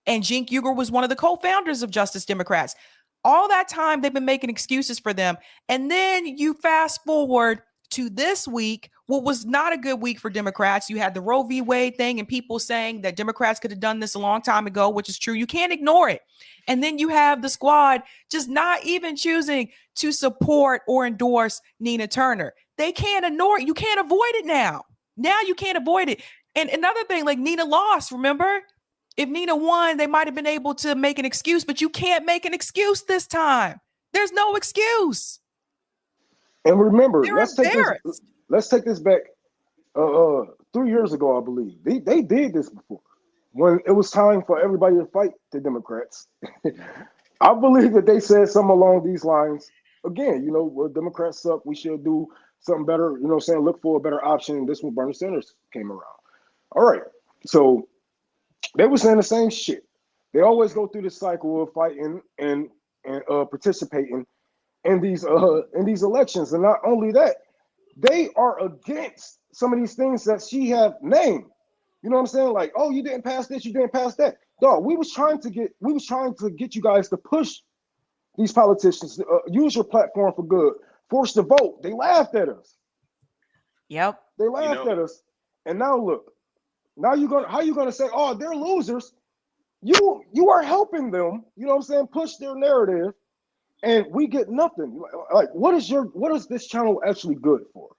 And Cenk Uygur was one of the co-founders of Justice Democrats. All that time, they've been making excuses for them. And then you fast forward to this week, what was not a good week for Democrats. You had the Roe v. Wade thing and people saying that Democrats could have done this a long time ago, which is true. You can't ignore it. And then you have the squad just not even choosing to support or endorse Nina Turner. They can't ignore it. You can't avoid it now. Now you can't avoid it. And another thing, like Nina lost, remember? If Nina won, they might have been able to make an excuse, but you can't make an excuse this time. There's no excuse. And remember, let's take let's take this back 3 years ago, I believe. They did this before. When it was time for everybody to fight the Democrats. I believe that they said something along these lines. Again, well, Democrats suck. We should do something better. You know what I'm saying? Look for a better option. And this when Bernie Sanders came around. All right. So they were saying the same shit. They always go through this cycle of fighting and participating in these elections. And not only that, they are against some of these things that she have named. You know what I'm saying? Like, oh, you didn't pass this, you didn't pass that. Dog, we was trying to get you guys to push these politicians, use your platform for good, force the vote. They laughed at us. Yep. They laughed at us. And now look, how you gonna say, oh, they're losers? You are helping them, you know what I'm saying, push their narrative, and we get nothing. Like, what is this channel actually good for?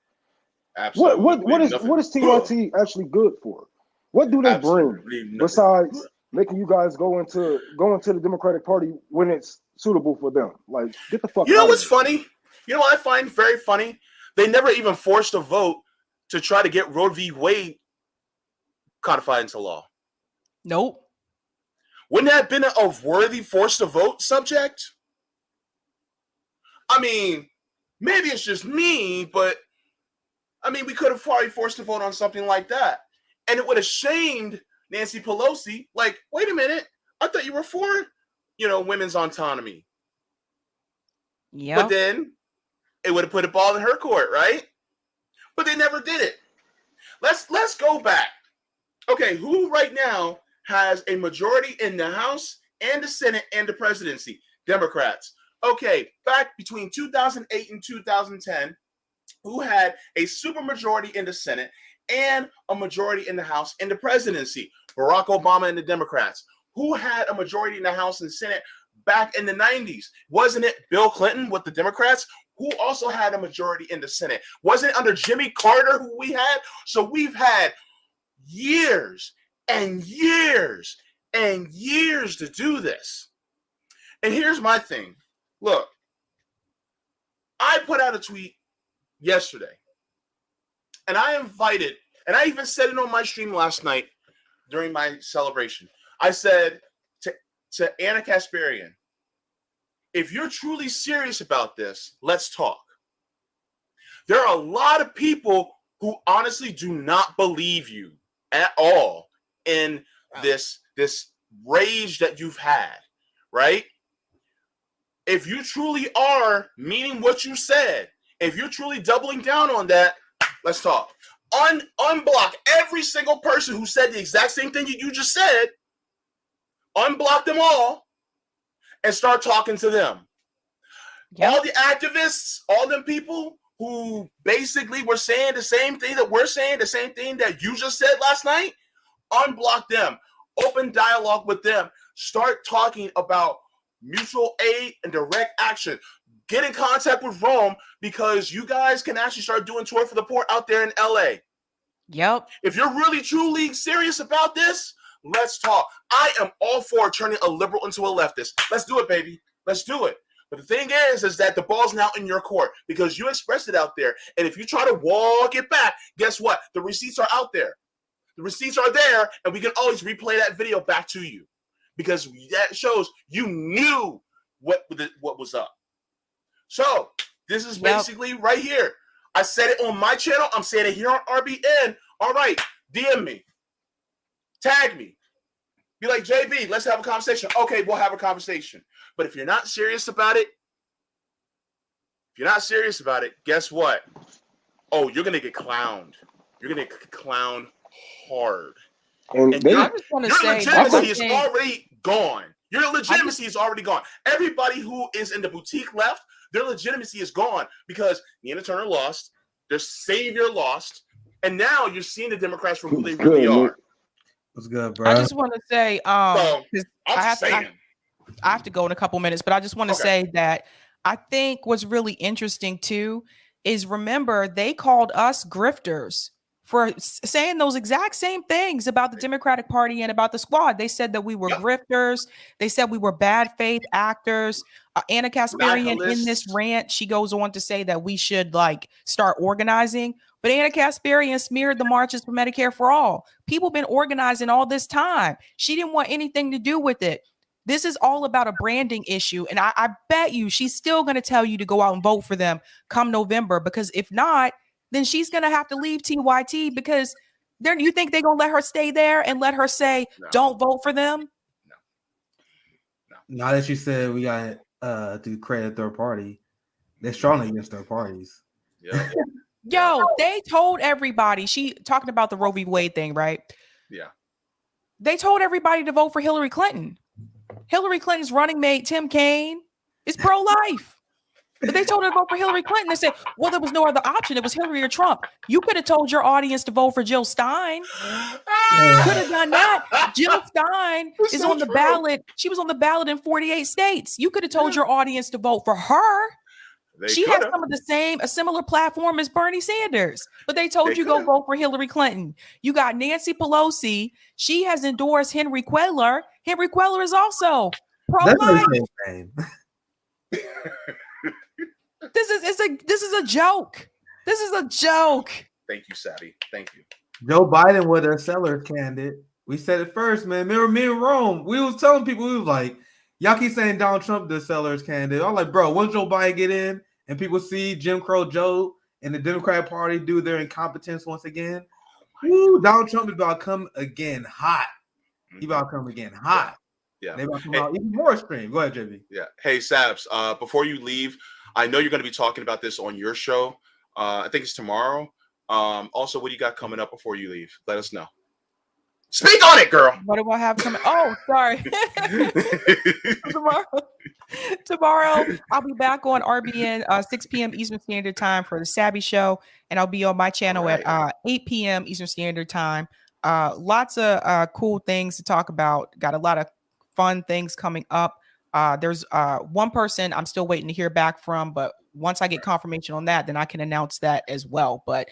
Absolutely. What is TYT actually good for? What do they bring besides making you guys go into the Democratic Party when it's suitable for them? Like, get the fuck out. You know what's funny? You know what I find very funny? They never even forced a vote to try to get Roe v. Wade codified into law. Nope. Wouldn't that have been a worthy force to vote subject? I mean, maybe it's just me, but I mean, we could have probably forced a vote on something like that. And it would have shamed Nancy Pelosi. Like, wait a minute, I thought you were for, women's autonomy. Yeah. But then it would have put a ball in her court, right? But they never did it. Let's go back. Okay, who right now has a majority in the House and the Senate and the presidency? Democrats. Okay, back between 2008 and 2010, who had a supermajority in the Senate and a majority in the House and the presidency? Barack Obama and the Democrats. Who had a majority in the House and Senate back in the 90s? Wasn't it Bill Clinton with the Democrats, who also had a majority in the Senate? Wasn't it under Jimmy Carter who we had? So we've had years and years and years to do this. And here's my thing. Look, I put out a tweet yesterday, and I invited, and I even said it on my stream last night during my celebration. I said to Anna Kasparian, if you're truly serious about this, let's talk. There are a lot of people who honestly do not believe you at all in this rage that you've had, right? If you truly are meaning what you said, if you're truly doubling down on that, let's talk. Unblock every single person who said the exact same thing you just said. Unblock them all and start talking to them. Yep. All the activists, all them people who basically were saying the same thing that we're saying, the same thing that you just said last night, unblock them. Open dialogue with them. Start talking about mutual aid and direct action. Get in contact with Rome, because you guys can actually start doing tour for the poor out there in LA. Yep. If you're really truly serious about this, let's talk. I am all for turning a liberal into a leftist. Let's do it, baby. Let's do it. But the thing is that the ball's now in your court because you expressed it out there. And if you try to walk it back, guess what? The receipts are out there. The receipts are there, and we can always replay that video back to you because that shows you knew what was up. So this is basically right here. I said it on my channel. I'm saying it here on RBN. All right, DM me. Tag me. Be like, JB, let's have a conversation. Okay, we'll have a conversation. But if you're not serious about it, guess what? Oh, you're going to get clowned. You're going to get clowned hard. And your legitimacy is already gone. Your legitimacy is already gone. Everybody who is in the boutique left, their legitimacy is gone because Nina Turner lost, their savior lost, and now you're seeing the Democrats for who they really are. What's good, bro? I just want to say, I'm just saying. I have to go in a couple minutes, but I just want to say that I think what's really interesting too is, remember, they called us grifters for saying those exact same things about the Democratic Party and about the squad. They said that we were grifters. They said we were bad faith actors. Anna Kasparian in this rant, she goes on to say that we should start organizing. But Anna Kasparian smeared the marches for Medicare for all. People been organizing all this time. She didn't want anything to do with it. This is all about a branding issue. And I bet you she's still going to tell you to go out and vote for them come November, because if not, then she's going to have to leave TYT, because you think they're going to let her stay there and let her say, don't vote for them? Now that you said we got to create a third party, they're strongly against third parties. Yeah. Yo, they told everybody, she talking about the Roe v. Wade thing, right? Yeah. They told everybody to vote for Hillary Clinton. Hillary Clinton's running mate, Tim Kaine, is pro-life. But they told her to vote for Hillary Clinton. They said, well, there was no other option. It was Hillary or Trump. You could have told your audience to vote for Jill Stein. Could have done that. Jill Stein is on the ballot. She was on the ballot in 48 states. You could have told your audience to vote for her. She has some of a similar platform as Bernie Sanders, but they told you go vote for Hillary Clinton. You got Nancy Pelosi. She has endorsed Henry Cuellar. Henry Cuellar is also pro-life. This is a joke. This is a joke. Thank you, Savvy. Thank you. Joe Biden was a seller's candidate. We said it first, man. Remember me and Rome? We was telling people, we was like, y'all keep saying Donald Trump the seller's candidate. I'm like, bro, once Joe Biden get in and people see Jim Crow Joe and the Democratic Party do their incompetence once again, Donald Trump is about to come again hot. He about to come again hot. Yeah. They about to come out even more extreme. Go ahead, JB. Yeah. Hey, Sabs, before you leave, I know you're going to be talking about this on your show. I think it's tomorrow. Also, what do you got coming up before you leave? Let us know. Speak on it, girl. What do I have coming? Oh, sorry. Tomorrow, I'll be back on RBN 6 p.m. Eastern Standard Time for the Savvy Show, and I'll be on my channel at 8 p.m. Eastern Standard Time. Lots of cool things to talk about. Got a lot of fun things coming up. There's one person I'm still waiting to hear back from, but once I get confirmation on that, then I can announce that as well. But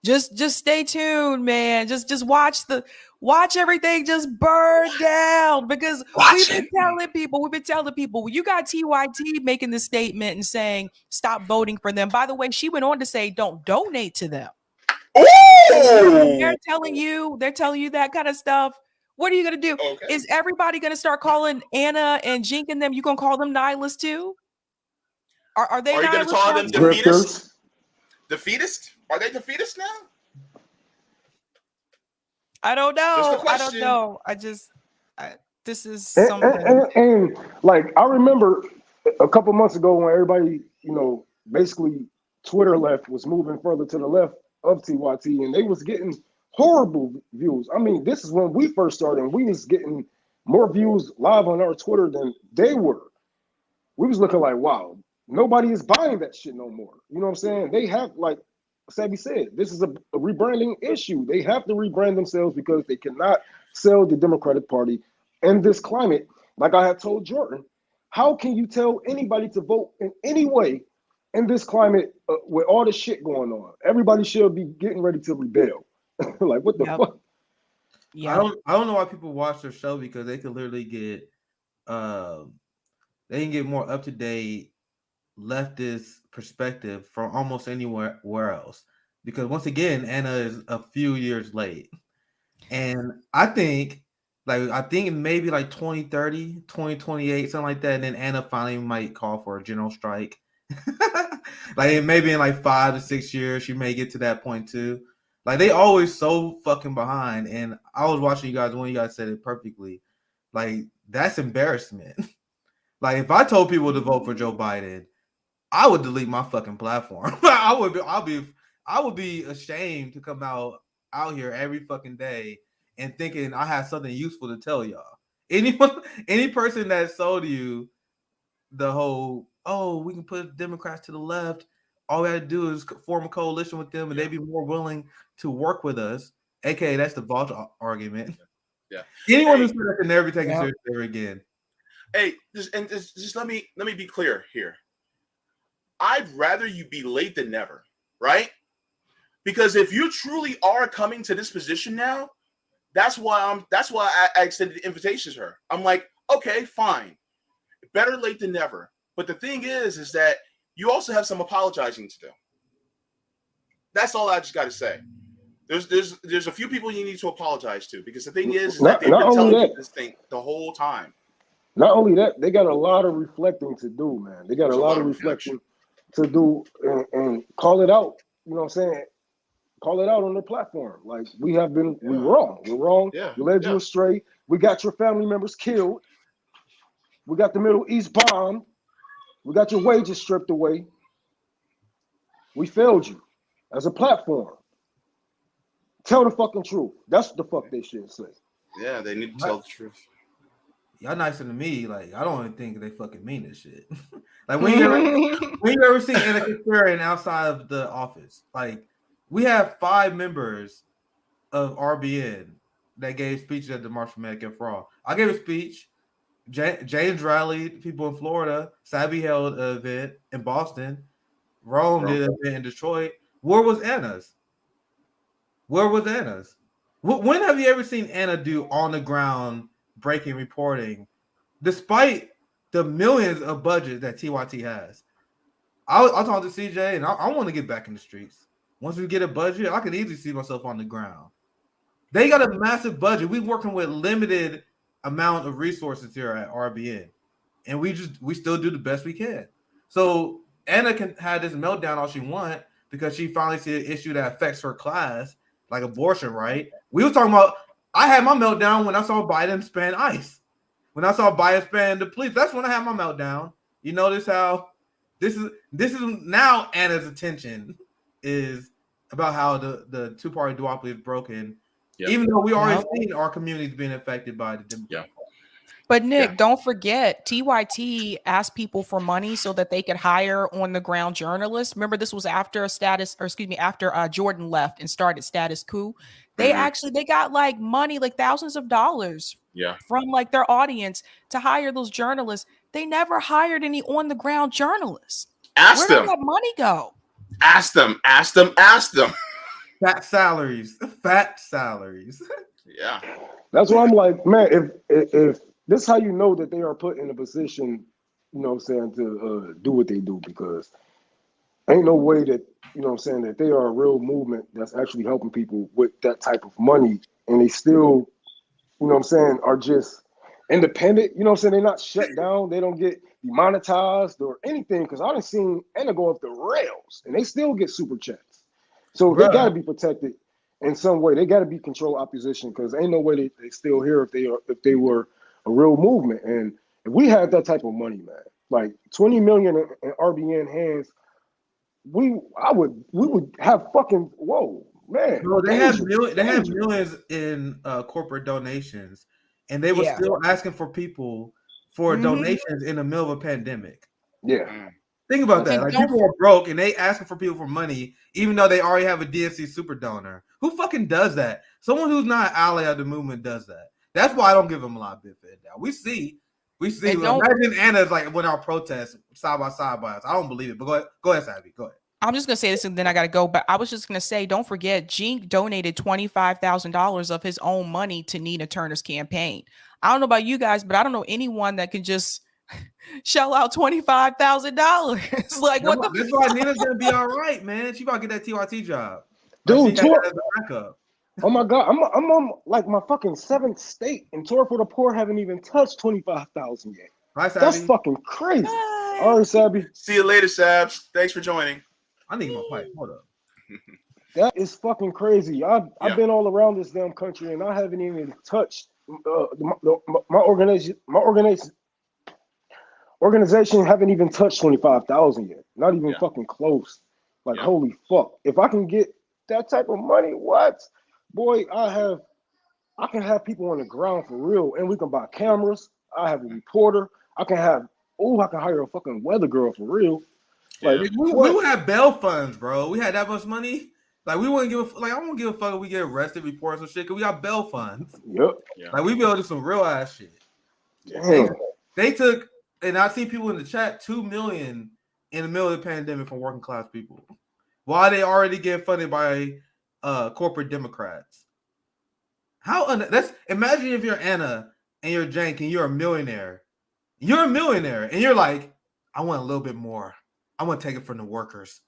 just stay tuned, man. Just watch everything just burn down, because we've been telling people, you got TYT making this statement and saying stop voting for them. By the way, she went on to say don't donate to them. They're telling you that kind of stuff. What are you gonna do? Okay. Is everybody gonna start calling Anna and Jink and them? You gonna call them nihilists too? Are they? Are you gonna call them defeatists? Defeatist? Are they defeatists now? I don't know. I don't know. This is something. And like I remember a couple months ago when everybody, basically Twitter left was moving further to the left of TYT, and they was getting horrible views. I mean, this is when we first started, and we was getting more views live on our Twitter than they were. We was looking like, wow, nobody is buying that shit no more. You know what I'm saying? They have, like Sabby said, this is a rebranding issue. They have to rebrand themselves because they cannot sell the Democratic Party in this climate. Like I had told Jordan, how can you tell anybody to vote in any way in this climate with all this shit going on? Everybody should be getting ready to rebel. Like, what the fuck? Yeah, I don't know why people watch their show, because they could literally get they can get more up to date leftist perspective from almost anywhere else. Because once again, Anna is a few years late, and I think maybe like 2030, 2028, something like that, and then Anna finally might call for a general strike. Like maybe in like 5 to 6 years, she may get to that point too. Like they always so fucking behind. And I was watching you guys when you guys said it perfectly. Like that's embarrassment. Like if I told people to vote for Joe Biden, I would delete my fucking platform. I would be ashamed to come out here every fucking day and thinking I have something useful to tell y'all. Any person that sold you the whole, we can put Democrats to the left, all we have to do is form a coalition with them and they'd be more willing to work with us. AKA that's the Vulture argument. Yeah. Anyone who said that can never be taken seriously ever again. Hey, just let me be clear here. I'd rather you be late than never, right? Because if you truly are coming to this position now, that's why I extended the invitation to her. I'm like, okay, fine. Better late than never. But the thing is that you also have some apologizing to do. That's all I just got to say. There's a few people you need to apologize to, because the thing is Not- that they've not been only telling you that. this thing the whole time. Not only that, they got a lot of reflecting to do, man. They got There's a lot of reflecting to do and call it out. You know what I'm saying? Call it out on their platform. Like, we wrong. We're wrong. Yeah. We led you astray. We got your family members killed. We got the Middle East bombed. We got your wages stripped away. We failed you as a platform. Tell the fucking truth. That's what the fuck they should say. Yeah, they need to tell the truth. Y'all nicer than me. Like, I don't even think they fucking mean this shit. Like, when you ever see Anna Katsarian outside of the office? Like, we have 5 members of RBN that gave speeches at the March for Medicare for All. I gave a speech. James rallied people in Florida. Sabby held an event in Boston. Rome did an event in Detroit. Where was Anna's? Where was Anna's? When have you ever seen Anna do on the ground breaking reporting, despite the millions of budget that TYT has? I'll talk to CJ, and I want to get back in the streets. Once we get a budget, I can easily see myself on the ground. They got a massive budget. We're working with limited amount of resources here at RBN, and we still do the best we can. So Anna can have this meltdown all she want because she finally see an issue that affects her class, like abortion, right? We were talking about, I had my meltdown when I saw Biden span ICE. When I saw Biden span the police, that's when I had my meltdown. You notice how this is now Anna's attention is about how the two-party duopoly is broken. Yep. Even though we already seen our communities being affected by the Democrats. But Nick, don't forget, TYT asked people for money so that they could hire on the ground journalists. Remember, this was after after Jordan left and started Status Coup. They they got like money, like thousands of dollars from like their audience to hire those journalists. They never hired any on the ground journalists. Where did that money go? Ask them. Fat salaries. Yeah. That's why I'm like, man, if this is how you know that they are put in a position, you know what I'm saying, to do what they do, because ain't no way that, you know what I'm saying, that they are a real movement that's actually helping people with that type of money, and they still, you know what I'm saying, are just independent, you know what I'm saying, they're not shut down, they don't get demonetized or anything, because I done seen Anna go off the rails, and they still get super chats. So they got to be protected in some way. They got to be controlled opposition, because ain't no way they still here if they were a real movement. And if we had that type of money, man, like 20 million in RBN hands, we would have fucking man. No, they had millions in corporate donations, and they were still asking for people for donations in the middle of a pandemic. Yeah. Think about that. Like, people are broke and they asking for people for money, even though they already have a DNC super donor. Who fucking does that? Someone who's not an ally of the movement does that. That's why I don't give them a lot of benefit now. We see. Imagine Anna's like when our protests side by side by us. I don't believe it. But go ahead, Savvy. Go ahead. I'm just gonna say this and then I gotta go. But I was just gonna say, don't forget, Gene donated $25,000 of his own money to Nina Turner's campaign. I don't know about you guys, but I don't know anyone that can just shell out $25,000. Like, what the? That's why Nina's gonna be all right, man. She about to get that TYT job, dude. Oh my God, I'm on like my fucking 7th state, and Tour for the Poor haven't even touched 25,000 yet. Right, that's fucking crazy. All right, Sabby. See you later, Sabs. Thanks for joining. I need my pipe. Hold up. That is fucking crazy. I've been all around this damn country, and I haven't even touched my organization haven't even touched 25,000 yet. Not even fucking close. Like, holy fuck. If I can get that type of money, what? Boy, I can have people on the ground for real, and we can buy cameras. I have a reporter. I can hire a fucking weather girl for real. Like, we would have bail funds, bro. We had that much money. Like, we wouldn't give I won't give a fuck if we get arrested, reports, or shit, because we got bail funds. Yep. Like, we be able to do some real ass shit. They took, and I see people in the chat, $2 million in the middle of the pandemic from working class people. Why they already get funded by corporate Democrats? Imagine if you're Anna and you're Jank and you're a millionaire. You're a millionaire and you're like, I want a little bit more. I want to take it from the workers.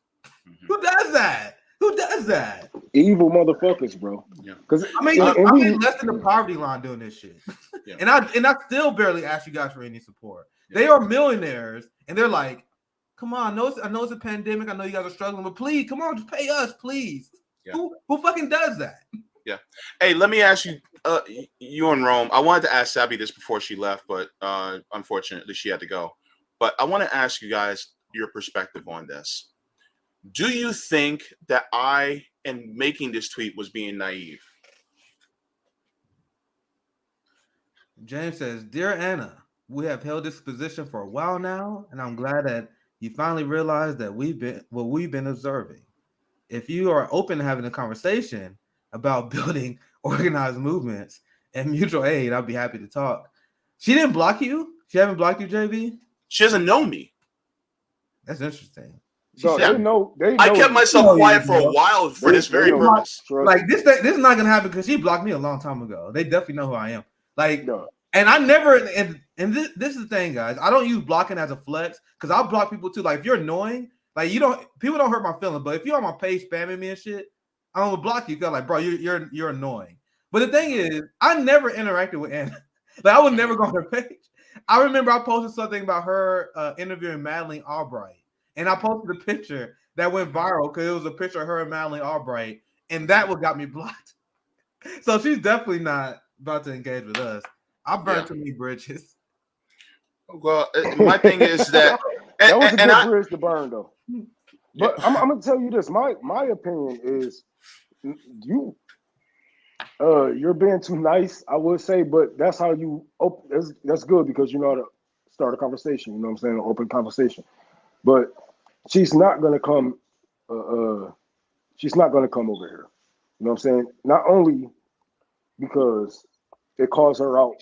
Who does that? Who does that? Evil motherfuckers, bro. Yeah. Because I mean, look, I mean, less than the poverty line doing this shit. Yeah. And I still barely ask you guys for any support. Yeah. They are millionaires, and they're like, "Come on, I know it's a pandemic. I know you guys are struggling, but please, come on, just pay us, please." Yeah. Who fucking does that? Yeah. Hey, let me ask you, you in Rome. I wanted to ask Sabby this before she left, but unfortunately she had to go. But I want to ask you guys your perspective on this. Do you think that I, in making this tweet, was being naive? James says, "Dear Anna, we have held this position for a while now, and I'm glad that you finally realized that we've been observing. If you are open to having a conversation about building organized movements and mutual aid, I'll be happy to talk." She didn't block you? She haven't blocked you, JB? She doesn't know me. That's interesting. So they know. I kept myself quiet for a while for this very purpose. Like this is not gonna happen because she blocked me a long time ago. They definitely know who I am. Like, and I never and this is the thing, guys. I don't use blocking as a flex because I'll block people too. Like, if you're annoying, like people don't hurt my feelings, but if you're on my page spamming me and shit, I'm gonna block you because like, bro, you're annoying. But the thing is, I never interacted with Anna. Like, I would never go on her page. I remember I posted something about her interviewing Madeleine Albright. And I posted a picture that went viral because it was a picture of her and Madeleine Albright, and that what got me blocked. So she's definitely not about to engage with us. I burned too many bridges. Well, my thing is that that was a good bridge to burn, though. But I'm gonna tell you this. My opinion is you're being too nice, I would say, but that's how you that's good because you know how to start a conversation. You know what I'm saying? An open conversation. But she's not gonna come. She's not gonna come over here. You know what I'm saying? Not only because it calls her out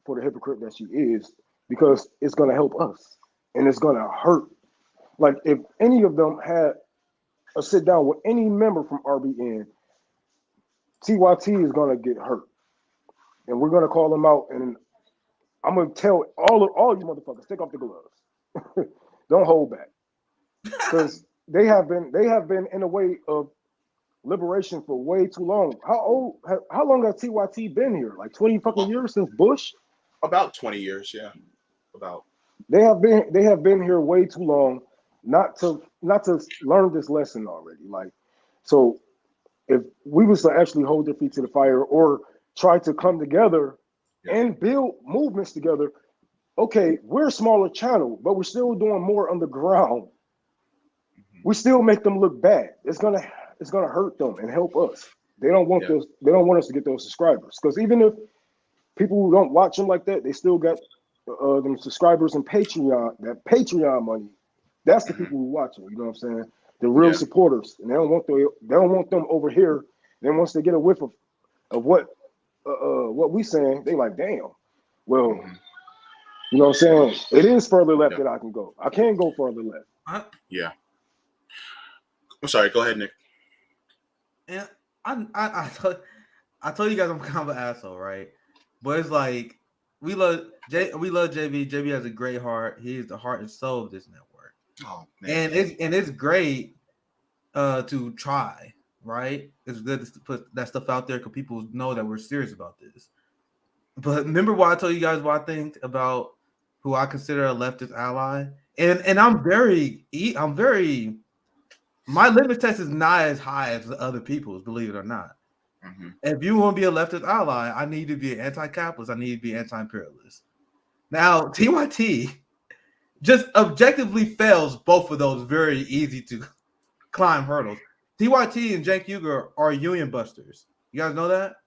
for the hypocrite that she is, because it's gonna help us and it's gonna hurt. Like, if any of them had a sit down with any member from RBN, TYT is gonna get hurt, and we're gonna call them out. And I'm gonna tell all you motherfuckers, take off the gloves. Don't hold back, because they have been in a way of liberation for way too long. How long has TYT been here? Like 20 fucking years since Bush? About 20 years, yeah. About. They have been here way too long, not to learn this lesson already. Like, so if we was to actually hold their feet to the fire or try to come together and build movements together. Okay, we're a smaller channel, but we're still doing more underground. We still make them look bad. It's gonna hurt them and help us. They don't want those. They don't want us to get those subscribers, because even if people who don't watch them like that, they still got them subscribers and Patreon. That Patreon money, that's the people who watch them. You know what I'm saying? The real supporters, and they don't want them over here. Then once they get a whiff of what we saying, they like, damn. Well. You know what I'm saying? It is further left that I can go. I can't go further left. Yeah. I'm sorry. Go ahead, Nick. And I told you guys I'm kind of an asshole, right? But it's like we love JB. JB has a great heart. He is the heart and soul of this network. Oh man. And it's great to try, right? It's good to put that stuff out there because people know that we're serious about this. But remember why I told you guys what I think about who I consider a leftist ally? And I'm very my litmus test is not as high as the other people's, believe it or not. Mm-hmm. If you want to be a leftist ally, I need to be an anti-capitalist. I need to be anti-imperialist. Now, TYT just objectively fails both of those very easy to climb hurdles. TYT and Cenk Uygur are union busters. You guys know that?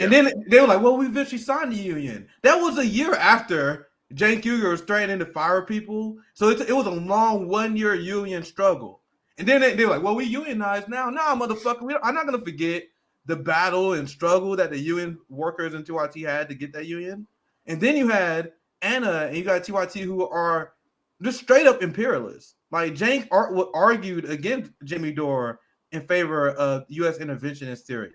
And then they were like, well, we eventually signed the union. That was a year after Cenk Uygur was threatening to fire people. So it was a long 1 year union struggle. And then they were like, well, we unionized now. Nah, motherfucker, I'm not going to forget the battle and struggle that the union workers in TYT had to get that union. And then you had Anna and you got TYT who are just straight up imperialists. Like Cenk argued against Jimmy Dore in favor of U.S. intervention in Syria.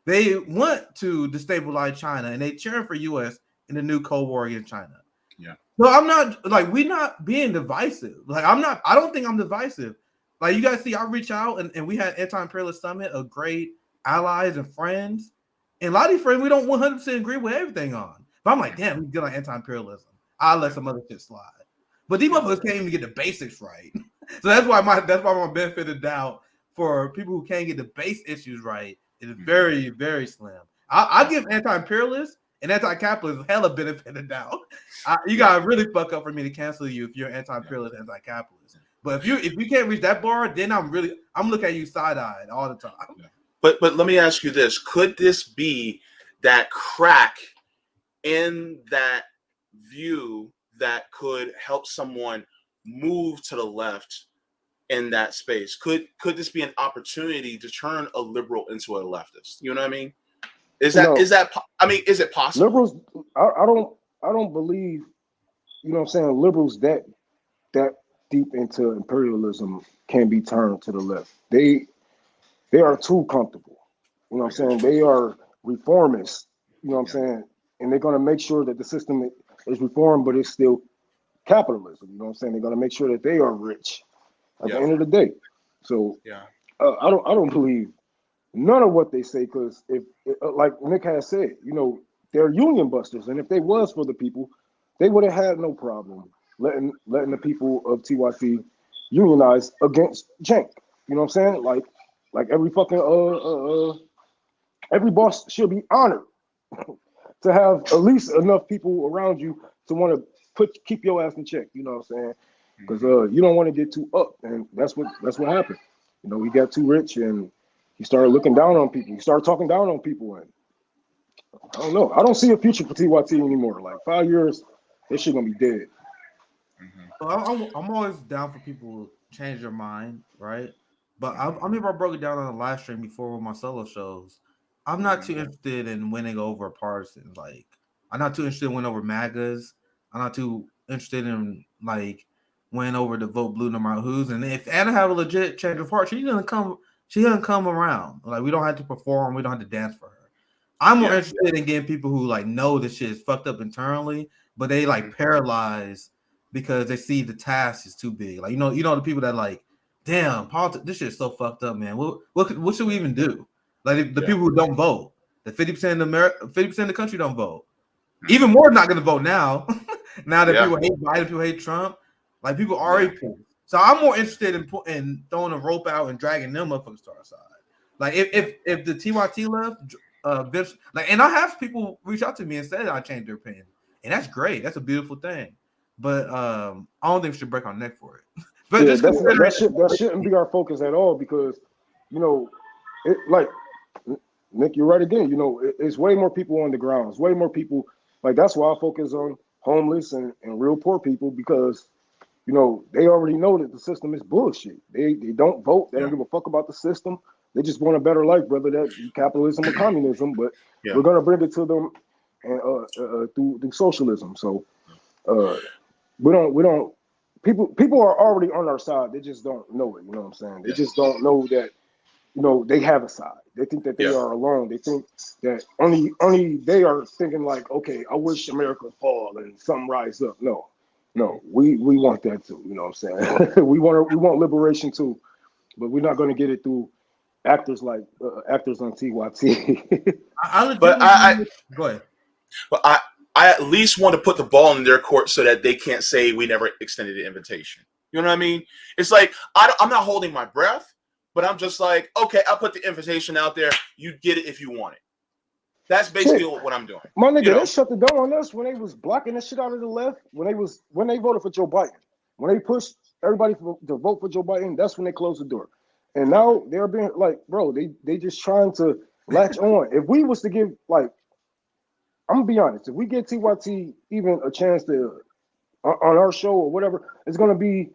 They want to destabilize China, and they cheering for U.S. in the new Cold War against China. Yeah. So I'm not like we're not being divisive. Like I don't think I'm divisive. Like you guys see, I reach out and we had anti-imperialist summit of great allies and friends. And a lot of these friends we don't 100% agree with everything on. But I'm like, damn, we get on anti-imperialism. I'll let some other shit slide. But these motherfuckers can't even get the basics right. So that's why my benefit of doubt for people who can't get the base issues right is very, very slim. I give anti-imperialists and anti-capitalists hella benefit of doubt. You gotta really fuck up for me to cancel you if you're anti-imperialist, anti-capitalist. But if you can't reach that bar, then I'm looking at you side-eyed all the time. But let me ask you this: could this be that crack in that view that could help someone move to the left in that space? Could this be an opportunity to turn a liberal into a leftist? You know what I mean? Is it possible? Liberals, I don't believe, you know what I'm saying, liberals that deep into imperialism can be turned to the left. They are too comfortable. You know what I'm saying? They are reformists, you know what I'm saying? And they're gonna make sure that the system is reformed, but it's still capitalism. You know what I'm saying? They're gonna make sure that they are rich at the end of the day. So I don't believe none of what they say, because if like Nick has said, you know, they're union busters, and if they was for the people, they would have had no problem letting the people of TYT unionize against Cenk. You know what I'm saying? Like every fucking every boss should be honored to have at least enough people around you to want to keep your ass in check. You know what I'm saying? Because you don't want to get too up, and that's what happened. You know, he got too rich and he started looking down on people. He started talking down on people, and I don't know. I don't see a future for TYT anymore. Like 5 years, this shit gonna be dead. I'm always down for people to change their mind, right? But I remember I broke it down on a live stream before with my solo shows. I'm not too interested in winning over partisans. Like, I'm not too interested in winning over MAGAs. I'm not too interested in like winning over the vote blue no matter who's. And if Anna have a legit change of heart, she's gonna come around. Like, we don't have to perform, we don't have to dance for her. I'm more interested in getting people who like know this shit is fucked up internally, but they like paralyzed because they see the task is too big. Like, you know the people that like, damn, politics, this shit is so fucked up, man. What should we even do? Like the people who don't vote, the 50% of the country don't vote. Even more not going to vote now. Now that people hate Biden, people hate Trump. Like, people already pissed. So I'm more interested in throwing a rope out and dragging them motherfuckers to our side. Like if the TYT left, like, and I have people reach out to me and say I changed their opinion, and that's great. That's a beautiful thing. But I don't think we should break our neck for it. But that shouldn't be our focus at all, because, you know, it, like Nick, you're right again. You know, it's way more people on the ground. It's way more people. Like, that's why I focus on homeless and real poor people, because, you know, they already know that the system is bullshit. They don't vote. They don't give a fuck about the system. They just want a better life, whether that be capitalism or communism. But we're gonna bring it to them and through socialism. So we don't. People are already on our side. They just don't know it. You know what I'm saying? They just don't know that, you know, they have a side. They think that they are alone. They think that only they are thinking like, okay, I wish America fall and something rise up. No, we want that too. You know what I'm saying? we want liberation too, but we're not going to get it through actors like actors on TYT. Go ahead. But I at least want to put the ball in their court so that they can't say we never extended the invitation. You know what I mean? It's like, I'm not holding my breath, but I'm just like, okay, I'll put the invitation out there. You get it if you want it. That's basically what I'm doing. My nigga, they shut the door on us when they was blocking the shit out of the left. When they voted for Joe Biden, when they pushed everybody to vote for Joe Biden, that's when they closed the door. And now they're being like, bro, they just trying to latch on. If we was to give, like, I'm gonna be honest, if we get TYT even a chance to on our show or whatever, it's gonna be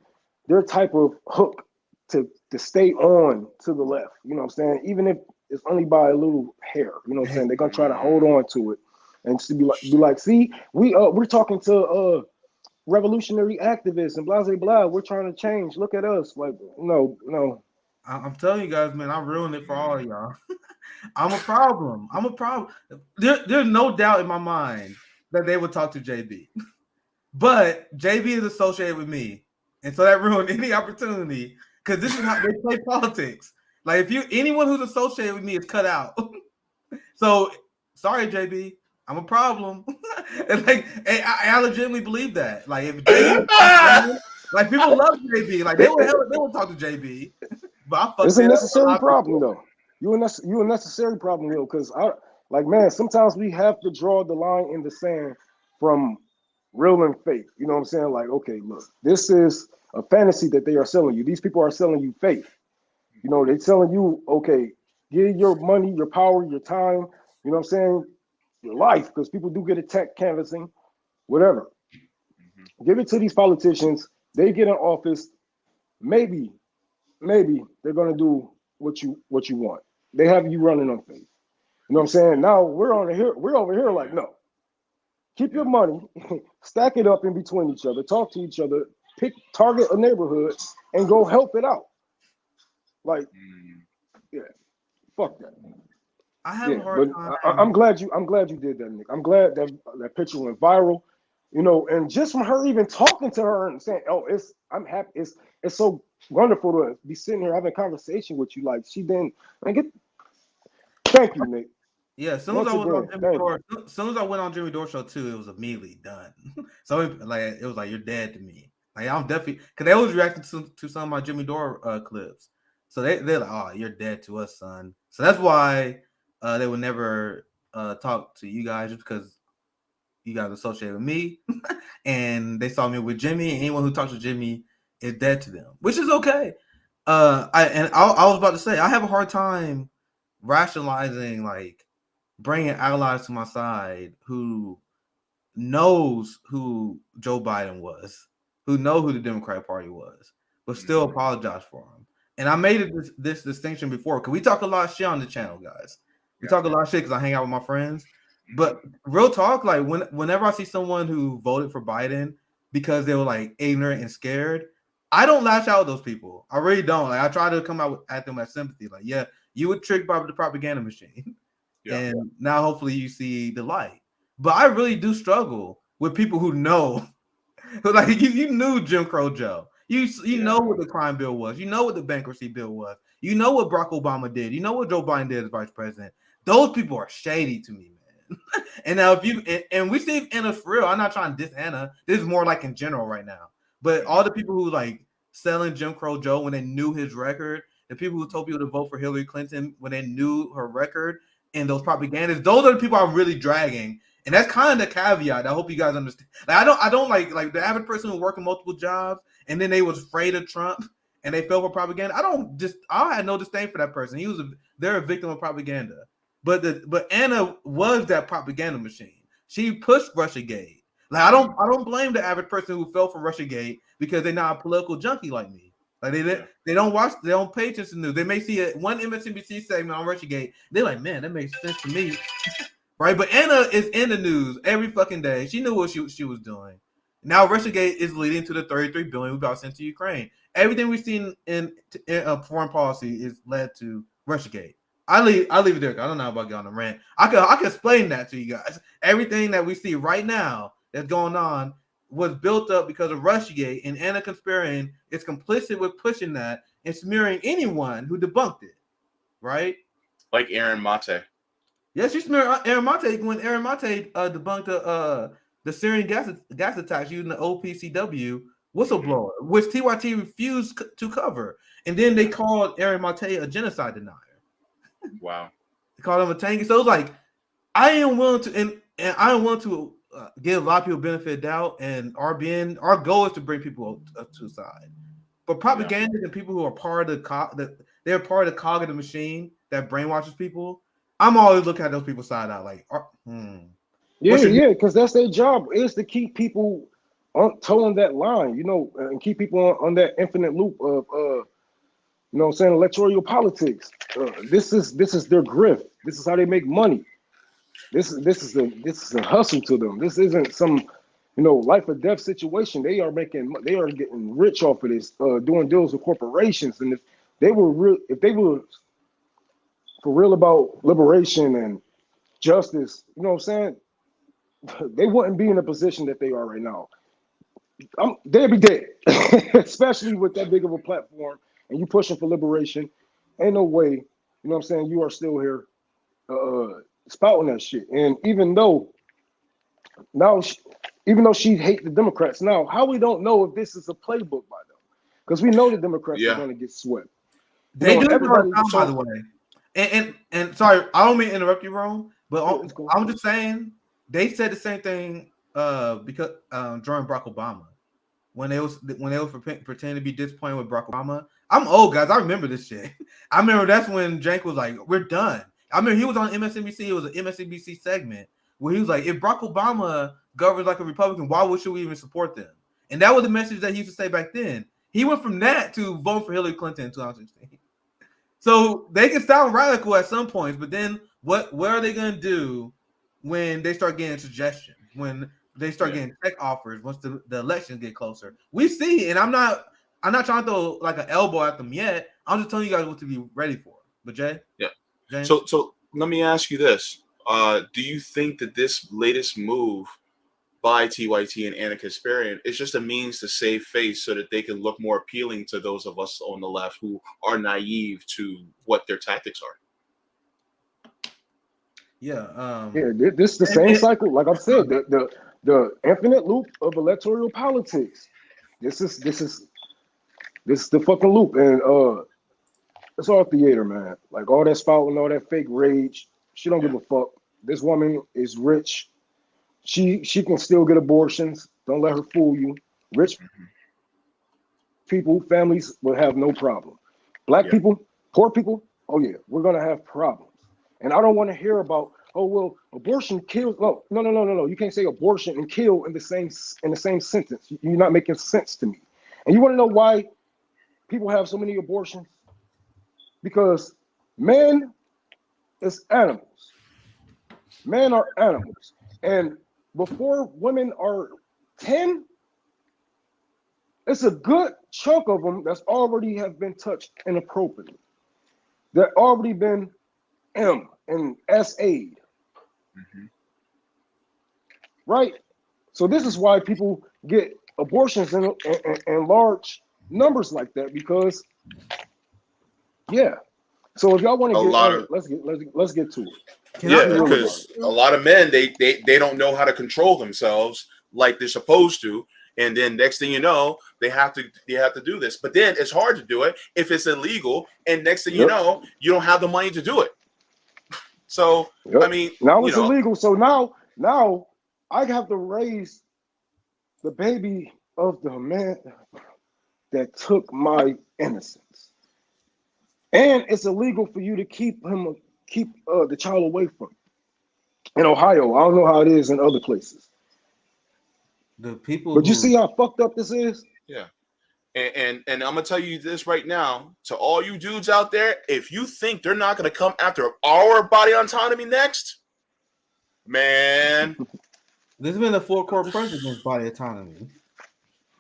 their type of hook to stay on to the left. You know what I'm saying? Even if it's only by a little hair, you know what I'm saying? They're gonna try to hold on to it and to be like, see, we're talking to revolutionary activists and blah blah blah. We're trying to change. Look at us. Like, no. I'm telling you guys, man, I ruined it for all of y'all. I'm a problem. There's no doubt in my mind that they would talk to JB. But JB is associated with me. And so that ruined any opportunity because this is how they play politics. Like if anyone who's associated with me is cut out. So sorry, JB, I'm a problem. And I legitimately believe that. Like if JB, like people love JB, like they would talk to JB. But I fucked it's a it up. necessary problem though. You a necessary problem, Will, because man, sometimes we have to draw the line in the sand from real and fake. You know what I'm saying? Like, okay, look, this is a fantasy that they are selling you. These people are selling you faith. You know, they're telling you, okay, give your money, your power, your time, you know what I'm saying, your life, because people do get attacked canvassing, whatever. Give it to these politicians. They get in office. Maybe they're gonna do what you want. They have you running on faith. You know what I'm saying? Now we're over here like, no. Keep your money, stack it up in between each other, talk to each other, target a neighborhood, and go help it out. Like, yeah, fuck that. I have a hard time. I'm glad you did that, Nick. I'm glad that picture went viral. You know, and just from her even talking to her and saying, "Oh, I'm happy. It's so wonderful to be sitting here having a conversation with you." Like she didn't. Thank you, Nick. Yeah, as soon as I went on Jimmy Dore show too, it was immediately done. So it was like you're dead to me. Like I'm definitely because they always reacted to some of my Jimmy Dore clips. So they're like, oh, you're dead to us, son. So that's why they would never talk to you guys, just because you guys associate with me, and they saw me with Jimmy. And anyone who talks to Jimmy is dead to them, which is okay. I was about to say I have a hard time rationalizing like bringing allies to my side who knows who Joe Biden was, who know who the Democratic Party was, but still apologize for him. And I made this distinction before because we talk a lot of shit on the channel, guys. We talk a lot of shit because I hang out with my friends. But real talk, like whenever I see someone who voted for Biden because they were like ignorant and scared, I don't lash out at those people. I really don't. Like I try to come out at them as sympathy. Like, yeah, you were tricked by the propaganda machine. Yeah. And now hopefully you see the light. But I really do struggle with people who know, like you knew Jim Crow Joe. You know what the crime bill was. You know what the bankruptcy bill was. You know what Barack Obama did. You know what Joe Biden did as vice president. Those people are shady to me, man. And now and we see Anna's for real. I'm not trying to diss Anna. This is more like in general right now. But all the people who like selling Jim Crow Joe when they knew his record, the people who told people to vote for Hillary Clinton when they knew her record, and those propagandists, those are the people I'm really dragging. And that's kind of the caveat. I hope you guys understand. Like I don't like the average person who working multiple jobs and then they was afraid of Trump and they fell for propaganda. I had no disdain for that person. They're a victim of propaganda. But Anna was that propaganda machine. She pushed Russiagate. Like I don't blame the average person who fell for Russiagate because they're not a political junkie like me. Like they don't pay attention to news. They may see one MSNBC segment on Russiagate. They're like, man, that makes sense to me. Right, but Anna is in the news every fucking day. She knew what she was doing. Now Russiagate is leading to the $33 billion we about to send to Ukraine. Everything we've seen in foreign policy is led to Russiagate. I leave it there. I don't know about getting on the rant. I can explain that to you guys. Everything that we see right now that's going on was built up because of Russiagate, and Anna Conspirian is complicit with pushing that and smearing anyone who debunked it. Right, like Aaron Mate. Yeah, she smeared Aaron Mate when Aaron Mate debunked the Syrian gas attacks using the OPCW whistleblower, which TYT refused to cover. And then they called Aaron Mate a genocide denier. Wow. They called him a tanky. So it's like, I am willing to, and I am willing to give a lot of people benefit of doubt. And RBN, our goal is to bring people to the side. But propagandists and people who are part of they're part of the cog of the machine that brainwashes people. I'm always looking at those people's side out like, because that's their job is to keep people towing that line, you know, and keep people on that infinite loop of, you know what I'm saying, electoral politics. This is their grift. This is how they make money. This is a hustle to them. This isn't some, you know, life or death situation. They are getting rich off of this, doing deals with corporations. And if they were for real about liberation and justice, you know what I'm saying? They wouldn't be in the position that they are right now. They'd be dead, especially with that big of a platform and you pushing for liberation, ain't no way, you know what I'm saying, you are still here spouting that shit. And even though she hate the Democrats now, how we don't know if this is a playbook by them? Because we know the Democrats are going to get swept. They do everybody. By the way, and sorry, I don't mean to interrupt you, Rome, but I'm just saying they said the same thing because during Barack Obama, when they was pretending to be disappointed with Barack Obama. I'm old, guys. I remember this shit. I remember that's when Jank was like, "We're done." I remember he was on MSNBC. It was an MSNBC segment where he was like, "If Barack Obama governs like a Republican, why should we even support them?" And that was the message that he used to say back then. He went from that to vote for Hillary Clinton in 2016. So they can sound radical at some points, but then what are they going to do when they start getting suggestions, when they start getting check offers once the elections get closer? We see, and I'm not trying to throw like an elbow at them yet. I'm just telling you guys what to be ready for. But Jay? Yeah. James? So let me ask you this. Do you think that this latest move by TYT and Anna Kasparian is just a means to save face so that they can look more appealing to those of us on the left who are naive to what their tactics are? Yeah. This is the same cycle. Like I've said, the infinite loop of electoral politics. This is the fucking loop, and it's all theater, man. Like all that spouting, all that fake rage. She don't give a fuck. This woman is rich. She can still get abortions. Don't let her fool you. Rich people, families will have no problem. Black people, poor people, oh yeah, we're gonna have problems. And I don't want to hear about, oh well, abortion kills. No. You can't say abortion and kill in the same sentence. You're not making sense to me. And you want to know why people have so many abortions? Because men is animals. Men are animals. And before women are 10, it's a good chunk of them that's already have been touched inappropriately. That already been M and SA'd. Right? So this is why people get abortions in large numbers like that, because So if y'all want to let's get to it. Because a lot of men they don't know how to control themselves like they're supposed to, and then next thing you know, they have to do this. But then it's hard to do it if it's illegal, and next thing you know, you don't have the money to do it. So I mean, now it's illegal. So now I have to raise the baby of the man that took my innocence. And it's illegal for you to keep the child away from in Ohio. I don't know how it is in other places. But you see how fucked up this is? Yeah. And I'm gonna tell you this right now to all you dudes out there: if you think they're not gonna come after our body autonomy next, man, this has been a full court press against body autonomy.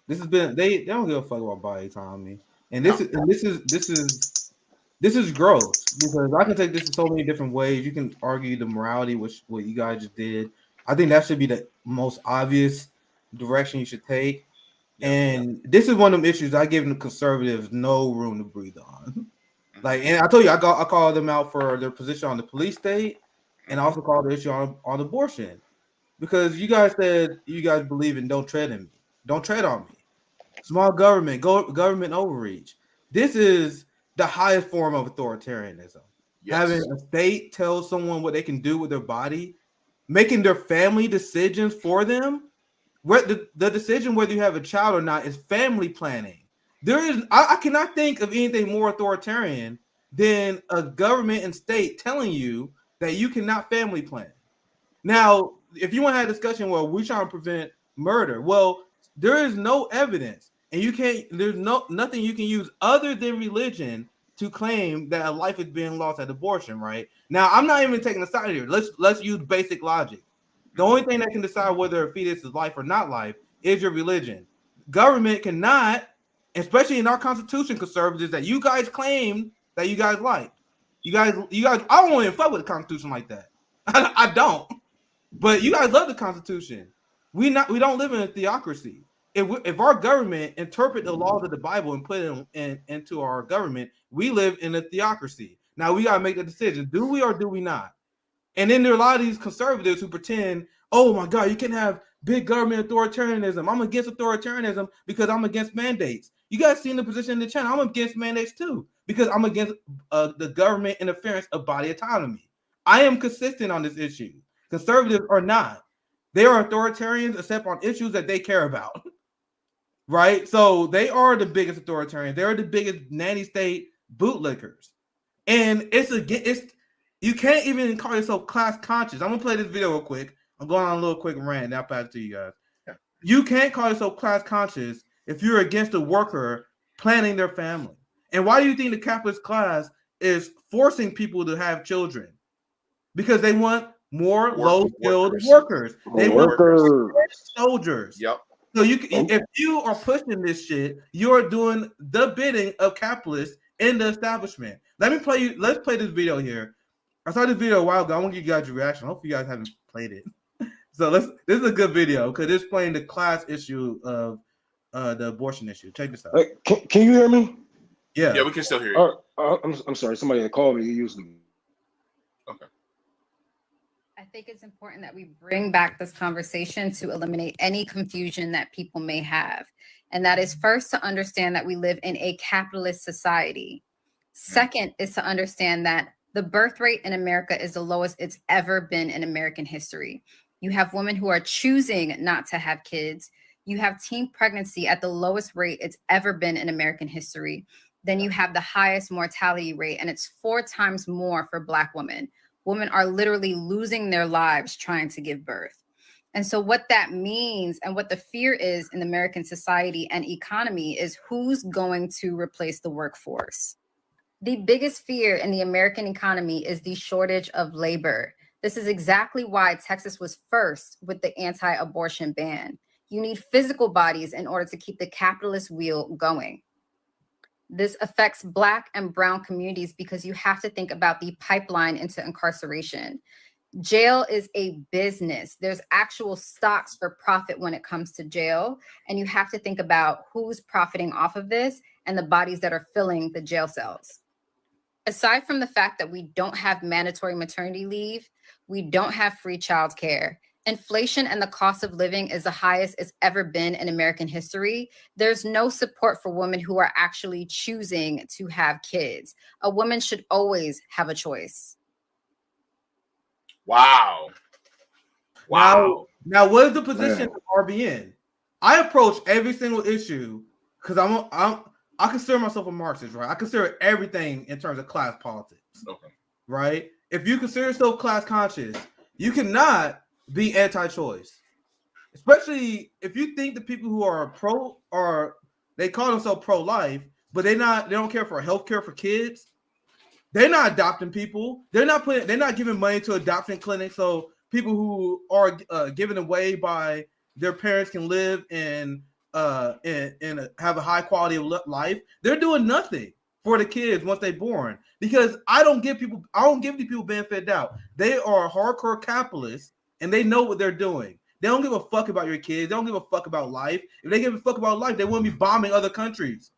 This has been they don't give a fuck about body autonomy, and this is gross, because I can take this in so many different ways. You can argue the morality, which what you guys just did. I think that should be the most obvious direction you should take. And this is one of them issues I give the conservatives no room to breathe on. Like, and I told you, I called them out for their position on the police state, and I also called the issue on abortion, because you guys said you guys believe in don't tread on me. Small government, government overreach. This is the highest form of authoritarianism. Yes. Having a state tell someone what they can do with their body, making their family decisions for them. Where the decision whether you have a child or not is family planning. I cannot think of anything more authoritarian than a government and state telling you that you cannot family plan. Now, if you want to have a discussion, well, we're trying to prevent murder. Well, there is no evidence, and there's nothing you can use other than religion to claim that a life is being lost at abortion, right? Now, I'm not even taking a side here. Let's use basic logic. The only thing that can decide whether a fetus is life or not life is your religion. Government cannot, especially in our Constitution, conservatives, that you guys claim that you guys like. You guys, I don't even fuck with the Constitution like that. I don't. But you guys love the Constitution. We don't live in a theocracy. if our government interpret the laws of the Bible and put it into our government, we live in a theocracy. Now we gotta make the decision: do we or do we not? And then there are a lot of these conservatives who pretend, oh my God, you can't have big government authoritarianism. I'm against authoritarianism because I'm against mandates. You guys seen the position in the channel. I'm against mandates too because I'm against the government interference of body autonomy. I am consistent on this issue. Conservatives are not. They are authoritarians except on issues that they care about. Right? So they are the biggest authoritarians. They're the biggest nanny state bootlickers. And you can't even call yourself class conscious. I'm gonna play this video real quick. I'm going on a little quick rant. Now pass it to you guys. Yeah. You can't call yourself class conscious if you're against a worker planning their family. And why do you think the capitalist class is forcing people to have children? Because they want more low-skilled workers. They want soldiers. Yep. So if you are pushing this shit, you're doing the bidding of capitalists in the establishment. Let's play this video here. I saw this video a while ago. I want to give you guys your reaction. Hopefully you guys haven't played it. So this is a good video because it's playing the class issue of the abortion issue. Check this out. Can you hear me? Yeah, we can still hear you. I'm sorry. Somebody that called me. He used me. Okay. I think it's important that we bring back this conversation to eliminate any confusion that people may have. And that is first to understand that we live in a capitalist society. Second is to understand that the birth rate in America is the lowest it's ever been in American history. You have women who are choosing not to have kids. You have teen pregnancy at the lowest rate it's ever been in American history. Then you have the highest mortality rate, and it's 4 times more for Black women. Women are literally losing their lives trying to give birth. And so what that means and what the fear is in American society and economy is who's going to replace the workforce. The biggest fear in the American economy is the shortage of labor. This is exactly why Texas was first with the anti-abortion ban. You need physical bodies in order to keep the capitalist wheel going. This affects Black and brown communities because you have to think about the pipeline into incarceration. Jail is a business. There's actual stocks for profit when it comes to jail. And you have to think about who's profiting off of this and the bodies that are filling the jail cells. Aside from the fact that we don't have mandatory maternity leave, we don't have free childcare. Inflation and the cost of living is the highest it's ever been in American history. There's no support for women who are actually choosing to have kids. A woman should always have a choice. Wow. Now what is the position of RBN? I approach every single issue because I consider myself a Marxist, right? I consider everything in terms of class politics. Okay. Right? If you consider yourself class conscious, you cannot be anti-choice. Especially if you think the people who are they call themselves pro-life, but they don't care for health care for kids. They're not adopting people. They're not giving money to adoption clinics so people who are given away by their parents can live and have a high quality of life. They're doing nothing for the kids once they're born because I don't give these people benefit of doubt. They are hardcore capitalists and they know what they're doing. They don't give a fuck about your kids. They don't give a fuck about life. If they give a fuck about life, they wouldn't be bombing other countries.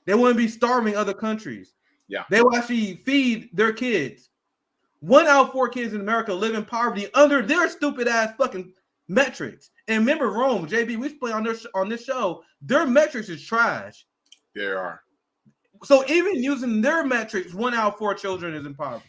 They wouldn't be starving other countries. Yeah. They will actually feed their kids. 1 out of 4 kids in America live in poverty under their stupid ass fucking metrics. And remember Rome, JB, we play on this show, their metrics is trash. They are. So even using their metrics, 1 out of 4 children is in poverty.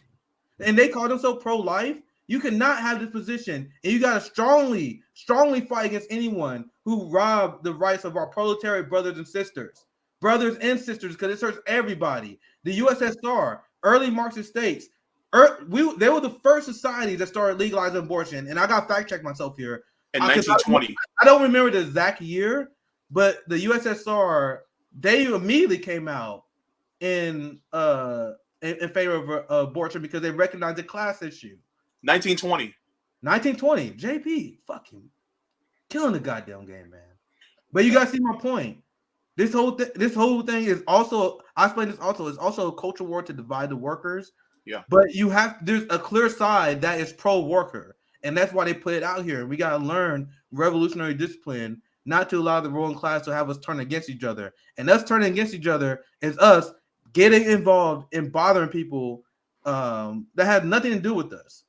And they call themselves pro-life. You cannot have this position. And you got to strongly fight against anyone who rob the rights of our proletariat brothers and sisters. Brothers and sisters, because it serves everybody. The USSR, early Marxist states, they were the first society that started legalizing abortion. And I got fact-check myself here. In 1920. I don't remember the exact year, but the USSR, they immediately came out in favor of abortion because they recognized the class issue. 1920. 1920. JP, fucking killing the goddamn game, man. But you guys see my point. This whole thing is also, I explained this also, is also a culture war to divide the workers. Yeah. But there's a clear side that is pro-worker. And that's why they put it out here. We got to learn revolutionary discipline not to allow the ruling class to have us turn against each other. And us turning against each other is us getting involved in bothering people that have nothing to do with us.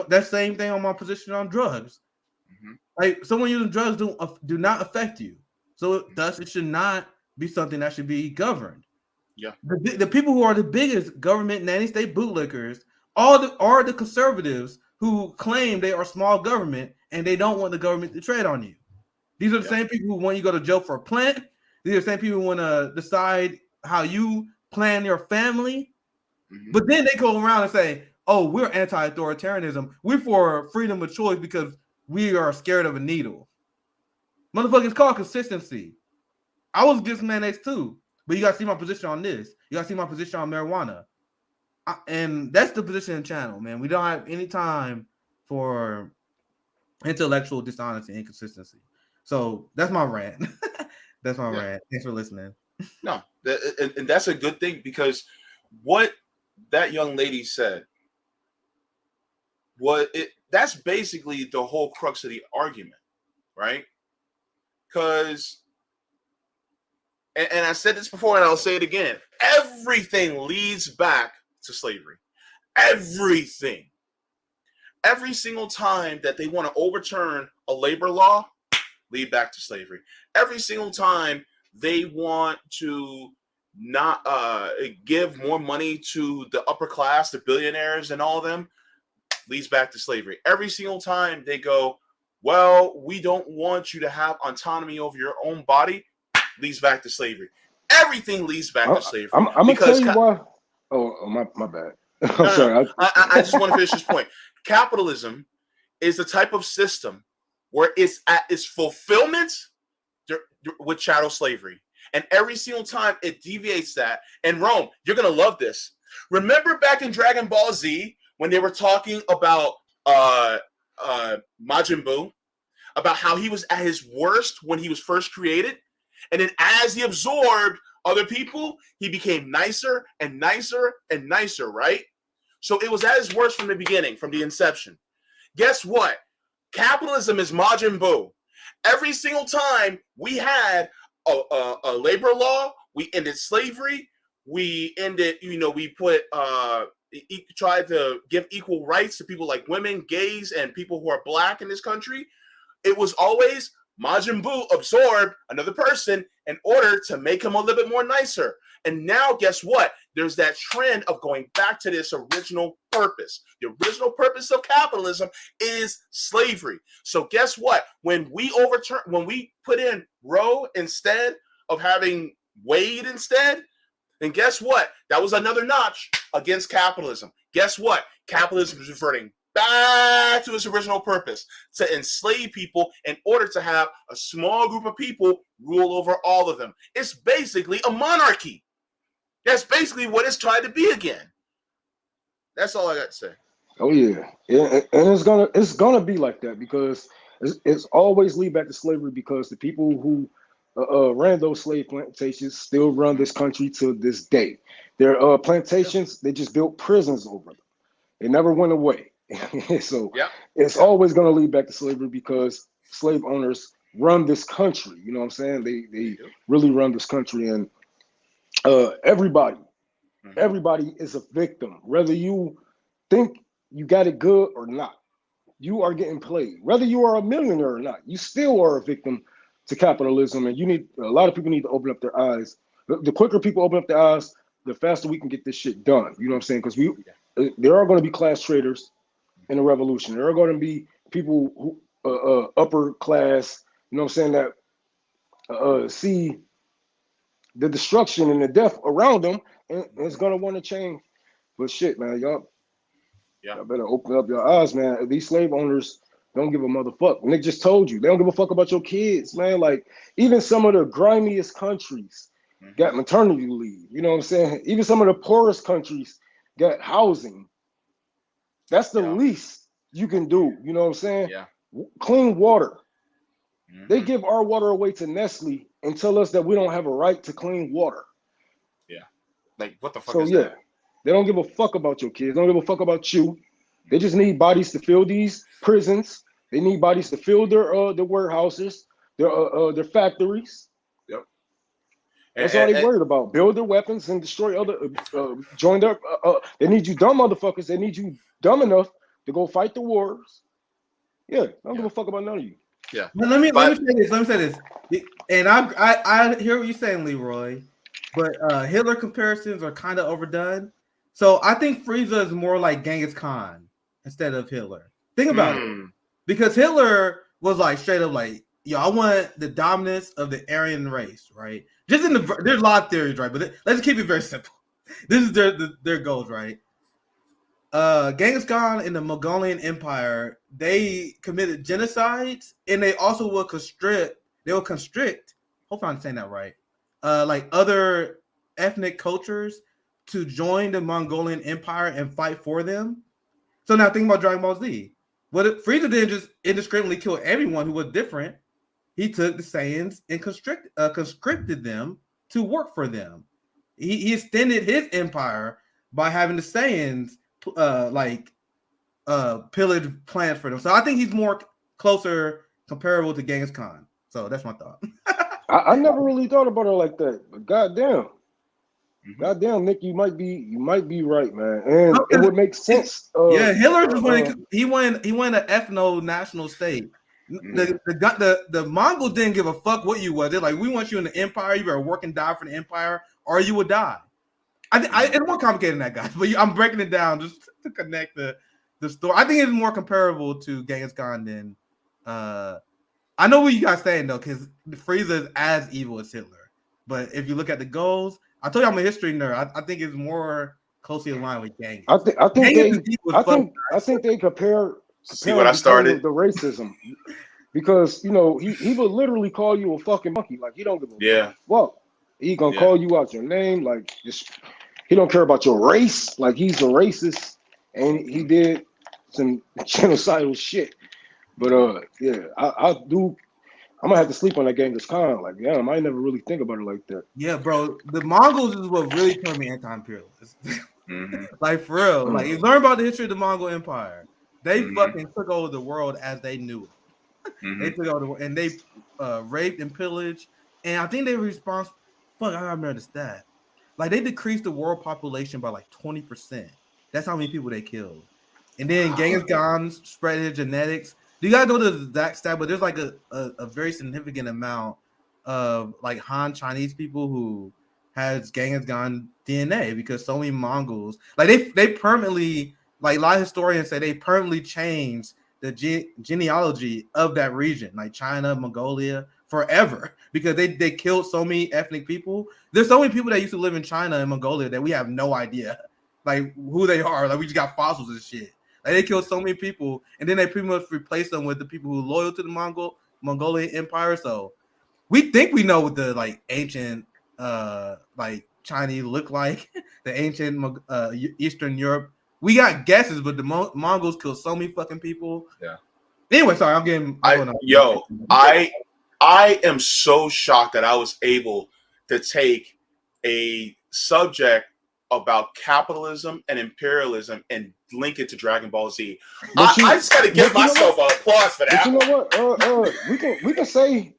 That same thing on my position on drugs. Like someone using drugs do not affect you. So thus it should not be something that should be governed. Yeah. The people who are the biggest government nanny state bootlickers are the conservatives who claim they are small government and they don't want the government to tread on you. These are the same people who want you to go to jail for a plant. These are the same people who want to decide how you plan your family. But then they go around and say, oh, we're anti-authoritarianism. We're for freedom of choice because we are scared of a needle. Motherfucker, it's called consistency. I was against mayonnaise too, but you got to see my position on this. You got to see my position on marijuana. And that's the position in the channel, man. We don't have any time for intellectual dishonesty and inconsistency. So that's my rant. That's my rant. Thanks for listening. No, and that's a good thing, because what that young lady said, that's basically the whole crux of the argument, right? Because, and I said this before and I'll say it again, everything leads back to slavery. Everything. Every single time that they want to overturn a labor law, lead back to slavery. Every single time they want to not give more money to the upper class, the billionaires and all of them, leads back to slavery. Every single time they go, well, we don't want you to have autonomy over your own body, leads back to slavery. Everything leads back to slavery. I'm going to tell you why. Oh, my bad. I'm sorry. I just want to finish this point. Capitalism is the type of system where it's at its fulfillment with chattel slavery. And every single time it deviates that. And Rome, you're going to love this. Remember back in Dragon Ball Z when they were talking about Majin Buu, about how he was at his worst when he was first created? And then as he absorbed other people, he became nicer and nicer and nicer, right? So it was at his worst from the beginning, from the inception. Guess what? Capitalism is Majin Buu. Every single time we had a labor law, we ended slavery, we ended, we put, tried to give equal rights to people like women, gays, and people who are black in this country. It was always Majin Buu absorbed another person in order to make him a little bit more nicer. And now, guess what? There's that trend of going back to this original purpose. The original purpose of capitalism is slavery. So guess what? When we put in Roe instead of having Wade instead, then guess what? That was another notch against capitalism. Guess what? Capitalism is reverting back to its original purpose, to enslave people in order to have a small group of people rule over all of them. It's basically a monarchy. That's basically what it's trying to be again. That's all I got to say. Oh yeah, and it's gonna be like that, because it's always lead back to slavery, because the people who ran those slave plantations still run this country to this day. Their plantations, they just built prisons over them. It never went away. So it's always going to lead back to slavery, because slave owners run this country. You know what I'm saying? They really run this country, and everybody is a victim, whether you think you got it good or not. You are getting played. Whether you are a millionaire or not, you still are a victim to capitalism. And a lot of people need to open up their eyes. The quicker people open up their eyes, the faster we can get this shit done. You know what I'm saying? Because there are going to be class traders in a revolution. There are going to be people who upper class, you know what I'm saying, that see the destruction and the death around them, and it's going to want to change. But shit, man, y'all better open up your eyes, man. These slave owners don't give a motherfucker. Nick just told you, they don't give a fuck about your kids, man. Like, even some of the grimiest countries got maternity leave. You know what I'm saying? Even some of the poorest countries got housing. That's the least you can do. You know what I'm saying? Clean water. They give our water away to Nestle and tell us that we don't have a right to clean water. Yeah. Like, what the fuck is that? They don't give a fuck about your kids. They don't give a fuck about you. They just need bodies to fill these prisons. They need bodies to fill their warehouses. their factories. Yep. That's all they worried about. Build their weapons and destroy other. Join their. They need you dumb motherfuckers. They need you dumb enough to go fight the wars. Yeah, I don't give a fuck about none of you. Yeah. Let me say this. And I hear what you're saying, Leroy, but Hitler comparisons are kind of overdone. So I think Frieza is more like Genghis Khan instead of Hitler. Think about it, because Hitler was like straight up like, yo, I want the dominance of the Aryan race, right? Just there's a lot of theories, right? But let's keep it very simple. This is their goals, right? Genghis Khan and the Mongolian Empire, they committed genocides, and they also will constrict. Hopefully I'm saying that right. Like other ethnic cultures to join the Mongolian Empire and fight for them. So now think about Dragon Ball Z. Frieza didn't just indiscriminately kill everyone who was different. He took the Saiyans and conscripted them to work for them. He extended his empire by having the Saiyans pillage plans for them. So I think he's more closer comparable to Genghis Khan. So that's my thought. I never really thought about it like that. But goddamn, Nick, you might be right, man, and it would make sense. Hitler just he won an ethno-national state. The Mongols didn't give a fuck what you was. They're like, we want you in the empire. You better work and die for the empire, or you would die. It's more complicated than that, guys. But I'm breaking it down just to connect the story. I think it's more comparable to Genghis Khan than. I know what you guys saying though, because Frieza is as evil as Hitler. But if you look at the goals, I told you I'm a history nerd. I think it's more closely aligned with Genghis. I think they compare. See what I started? The racism, because he would literally call you a fucking monkey. Like he don't give a fuck. He gonna call you out your name. Like he don't care about your race. Like he's a racist, and he did some genocidal shit. But I do. I'm gonna have to sleep on that Genghis Khan. Like, I never really think about it like that. Yeah, bro. The Mongols is what really turned me anti-imperialist. Like for real. Like you learn about the history of the Mongol Empire. They fucking took over the world as they knew it. They took over the world and they raped and pillaged. And I think they were responsible. Fuck, I remember the stat. Like they decreased the world population by like 20%. That's how many people they killed. And then Genghis Khan spread his genetics. Do you guys know the exact stat? But there's like a very significant amount of like Han Chinese people who has Genghis Khan DNA because so many Mongols, like they permanently, like a lot of historians say they permanently changed the genealogy of that region, like China, Mongolia, forever, because they killed so many ethnic people. There's so many people that used to live in China and Mongolia that we have no idea like who they are. Like we just got fossils and shit. Like they killed so many people, and then they pretty much replaced them with the people who are loyal to the Mongolian Empire. So we think we know what the like ancient like Chinese look like, the ancient Eastern Europe. We got guesses, but the Mongols killed so many fucking people. Yeah. Anyway, sorry, I'm getting. I am so shocked that I was able to take a subject about capitalism and imperialism and link it to Dragon Ball Z. I just got to give myself an applause for that. But you know what? We can say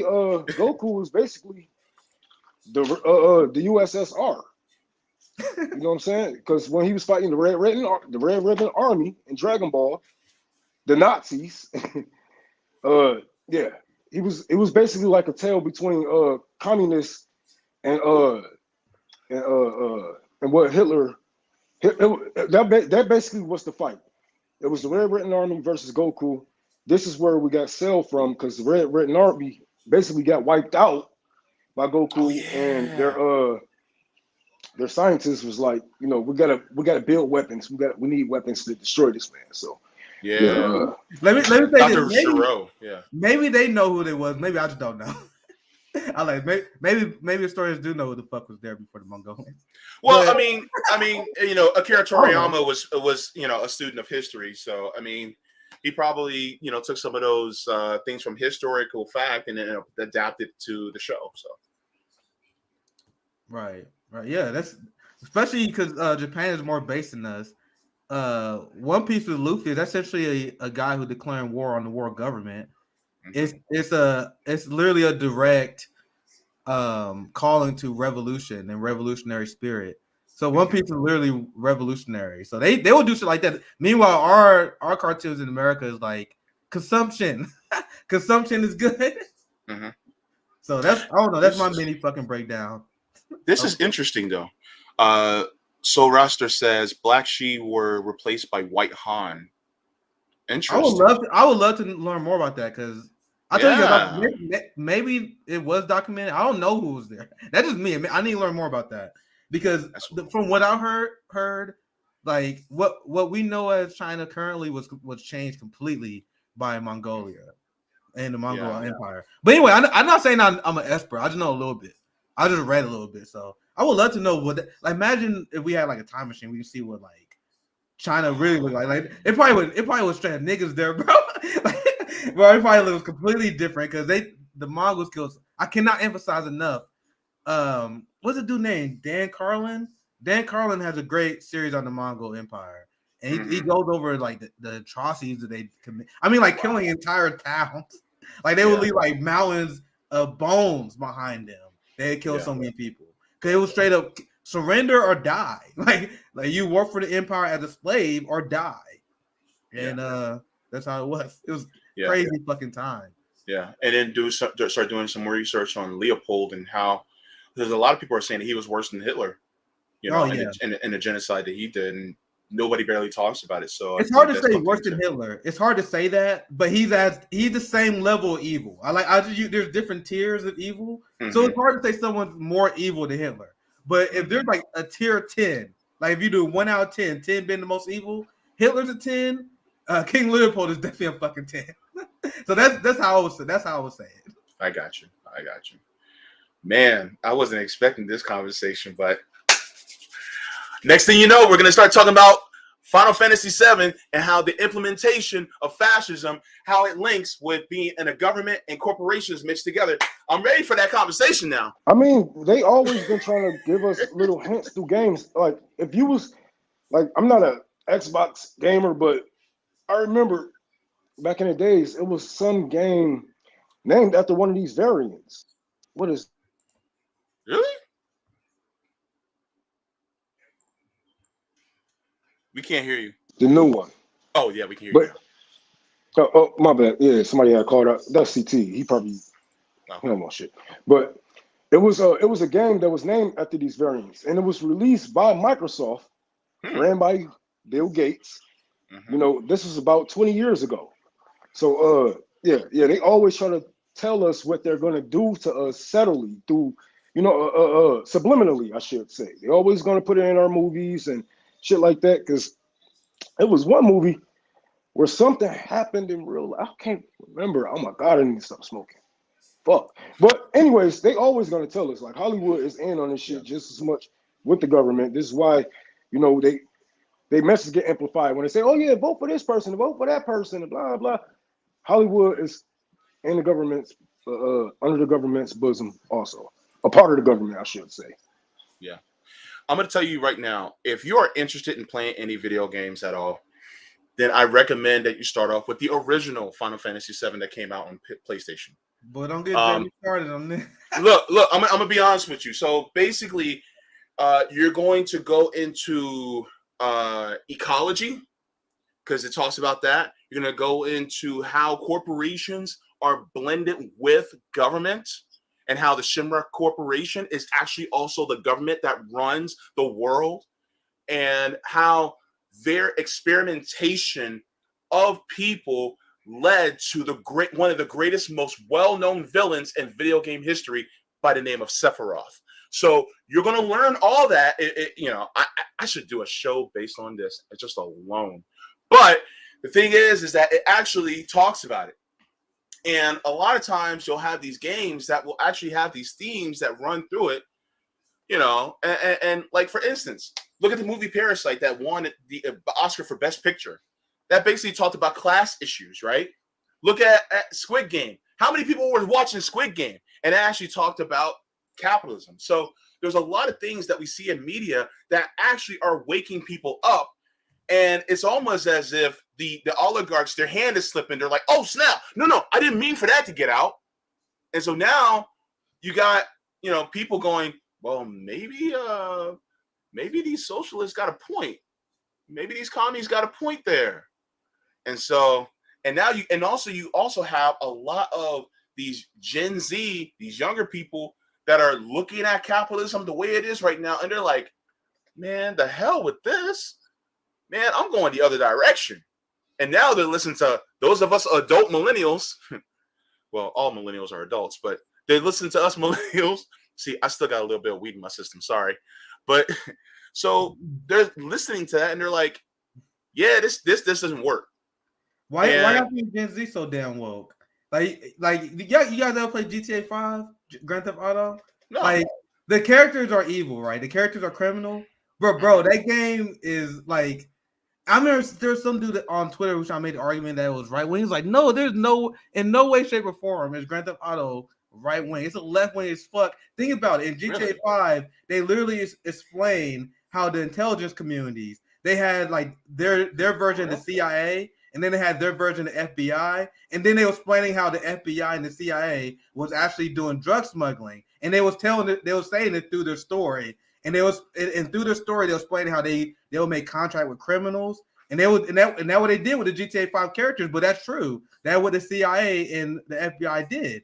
Goku was basically the USSR. You know what I'm saying? Because when he was fighting the Red Ribbon Army in Dragon Ball, the Nazis, it was basically like a tale between communists and what Hitler. That basically was the fight. It was the Red Ribbon Army versus Goku. This is where we got Cell from, because the Red Ribbon Army basically got wiped out by Goku, and their scientists was like, we gotta build weapons. We need weapons to destroy this man. So let me say Dr. this. Shiro, Maybe they know who they was. Maybe I just don't know. I like maybe historians do know who the fuck was there before the Mongolians. Well, I mean, Akira Toriyama was a student of history, so I mean, he probably took some of those things from historical fact and then adapted to the show. So right, yeah, that's especially because Japan is more based than us. One Piece with Luffy is essentially a guy who declared war on the world government. It's literally a direct calling to revolution and revolutionary spirit. So One Piece is literally revolutionary. So they will do shit like that. Meanwhile, our cartoons in America is like consumption. Consumption is good. So that's I don't know. That's my mini fucking breakdown. This is interesting though. Soul Raster says Black She were replaced by White Han. Interesting. I would love to learn more about that because I tell you, maybe it was documented. I don't know who was there. That's just me. I need to learn more about that because from what I heard, like what we know as China currently was changed completely by Mongolia and the Mongol Empire. But anyway, I'm not saying I'm an expert. I just know a little bit. I just read a little bit, so I would love to know what. Like, imagine if we had like a time machine, we can see what like China really looked like. Like it probably was straight niggas there, bro. Bro, it probably looks completely different because the Mongols killed. I cannot emphasize enough. What's the dude named Dan Carlin? Dan Carlin has a great series on the Mongol Empire, and he goes over like the atrocities that they commit. I mean, like killing entire towns. Like they would leave like mountains of bones behind them. They killed so many people because it was straight up surrender or die. Like you work for the empire as a slave or die, and that's how it was. It was crazy fucking time. Yeah, and then start doing some more research on Leopold and how there's a lot of people are saying that he was worse than Hitler, you know, in the genocide that he did, and nobody barely talks about it. So it's hard to say worse than Hitler. It's hard to say that, but he's the same level of evil. There's different tiers of evil, so it's hard to say someone's more evil than Hitler. But if there's like a tier 10, like if you do 1 out of 10, 10 being the most evil, Hitler's a 10. King Leopold is definitely a fucking 10. So that's how I would say it. I got you. Man, I wasn't expecting this conversation, but next thing you know, we're gonna start talking about Final Fantasy VII and how the implementation of fascism, how it links with being in a government and corporations mixed together. I'm ready for that conversation now. I mean, they always been trying to give us little hints through games. Like if you was like, I'm not an Xbox gamer, but I remember back in the days, it was some game named after one of these variants. What is? Really? We can't hear you. The new one. Oh yeah, we can hear you. Oh, my bad. Yeah, somebody had called out. That's CT. He probably don't know shit. But it was a game that was named after these variants, and it was released by Microsoft, ran by Bill Gates. You know, this was about 20 years ago. So they always try to tell us what they're gonna do to us subtly through, subliminally, I should say. They're always gonna put it in our movies and shit like that, because it was one movie where something happened in real life. I can't remember. Oh my God, I need to stop smoking. Fuck. But anyways, they always gonna tell us like Hollywood is in on this shit just as much with the government. This is why, they message get amplified when they say, "Oh yeah, vote for this person, vote for that person," and blah blah. Hollywood is in the government's under the government's bosom, also a part of the government, I should say. Yeah. I'm going to tell you right now, if you are interested in playing any video games at all, then I recommend that you start off with the original Final Fantasy VII that came out on PlayStation. But don't get started on this. Look, I'm going to be honest with you. So basically, you're going to go into ecology, because it talks about that. You're going to go into how corporations are blended with government, and how the Shinra Corporation is actually also the government that runs the world, and how their experimentation of people led to one of the greatest, most well-known villains in video game history by the name of Sephiroth. So you're going to learn all that. I should do a show based on this just alone. But the thing is that it actually talks about it. And a lot of times you'll have these games that will actually have these themes that run through it, and like, for instance, look at the movie Parasite that won the Oscar for Best Picture. That basically talked about class issues, right? Look at Squid Game. How many people were watching Squid Game? And it actually talked about capitalism. So there's a lot of things that we see in media that actually are waking people up. And it's almost as if the oligarchs, their hand is slipping. They're like, oh snap, no, I didn't mean for that to get out. And so now you got, people going, well, maybe these socialists got a point. Maybe these commies got a point there. And so, and now you also have a lot of these Gen Z, these younger people that are looking at capitalism the way it is right now, and they're like, man, the hell with this. Man, I'm going the other direction. And now they're listening to those of us adult millennials. Well, all millennials are adults, but they listen to us millennials. See, I still got a little bit of weed in my system, sorry. But so they're listening to that and they're like, yeah, this doesn't work. Why y'all think Gen Z so damn woke? Like you guys ever play GTA 5, Grand Theft Auto? No. Like the characters are evil, right? The characters are criminal. Bro, that game is like, I remember there's some dude on Twitter which I made the argument that it was right wing. He's like, no, there's in no way, shape, or form is Grand Theft Auto right wing. It's a left wing as fuck. Think about it. In GTA 5, they literally explain how the intelligence communities, they had like their version of the CIA, and then they had their version of the FBI, and then they were explaining how the FBI and the CIA was actually doing drug smuggling, and they was saying it through their story, and through their story they were explaining how they would make contract with criminals, and that what they did with the GTA 5 characters. But that's true. That's what the CIA and the FBI did.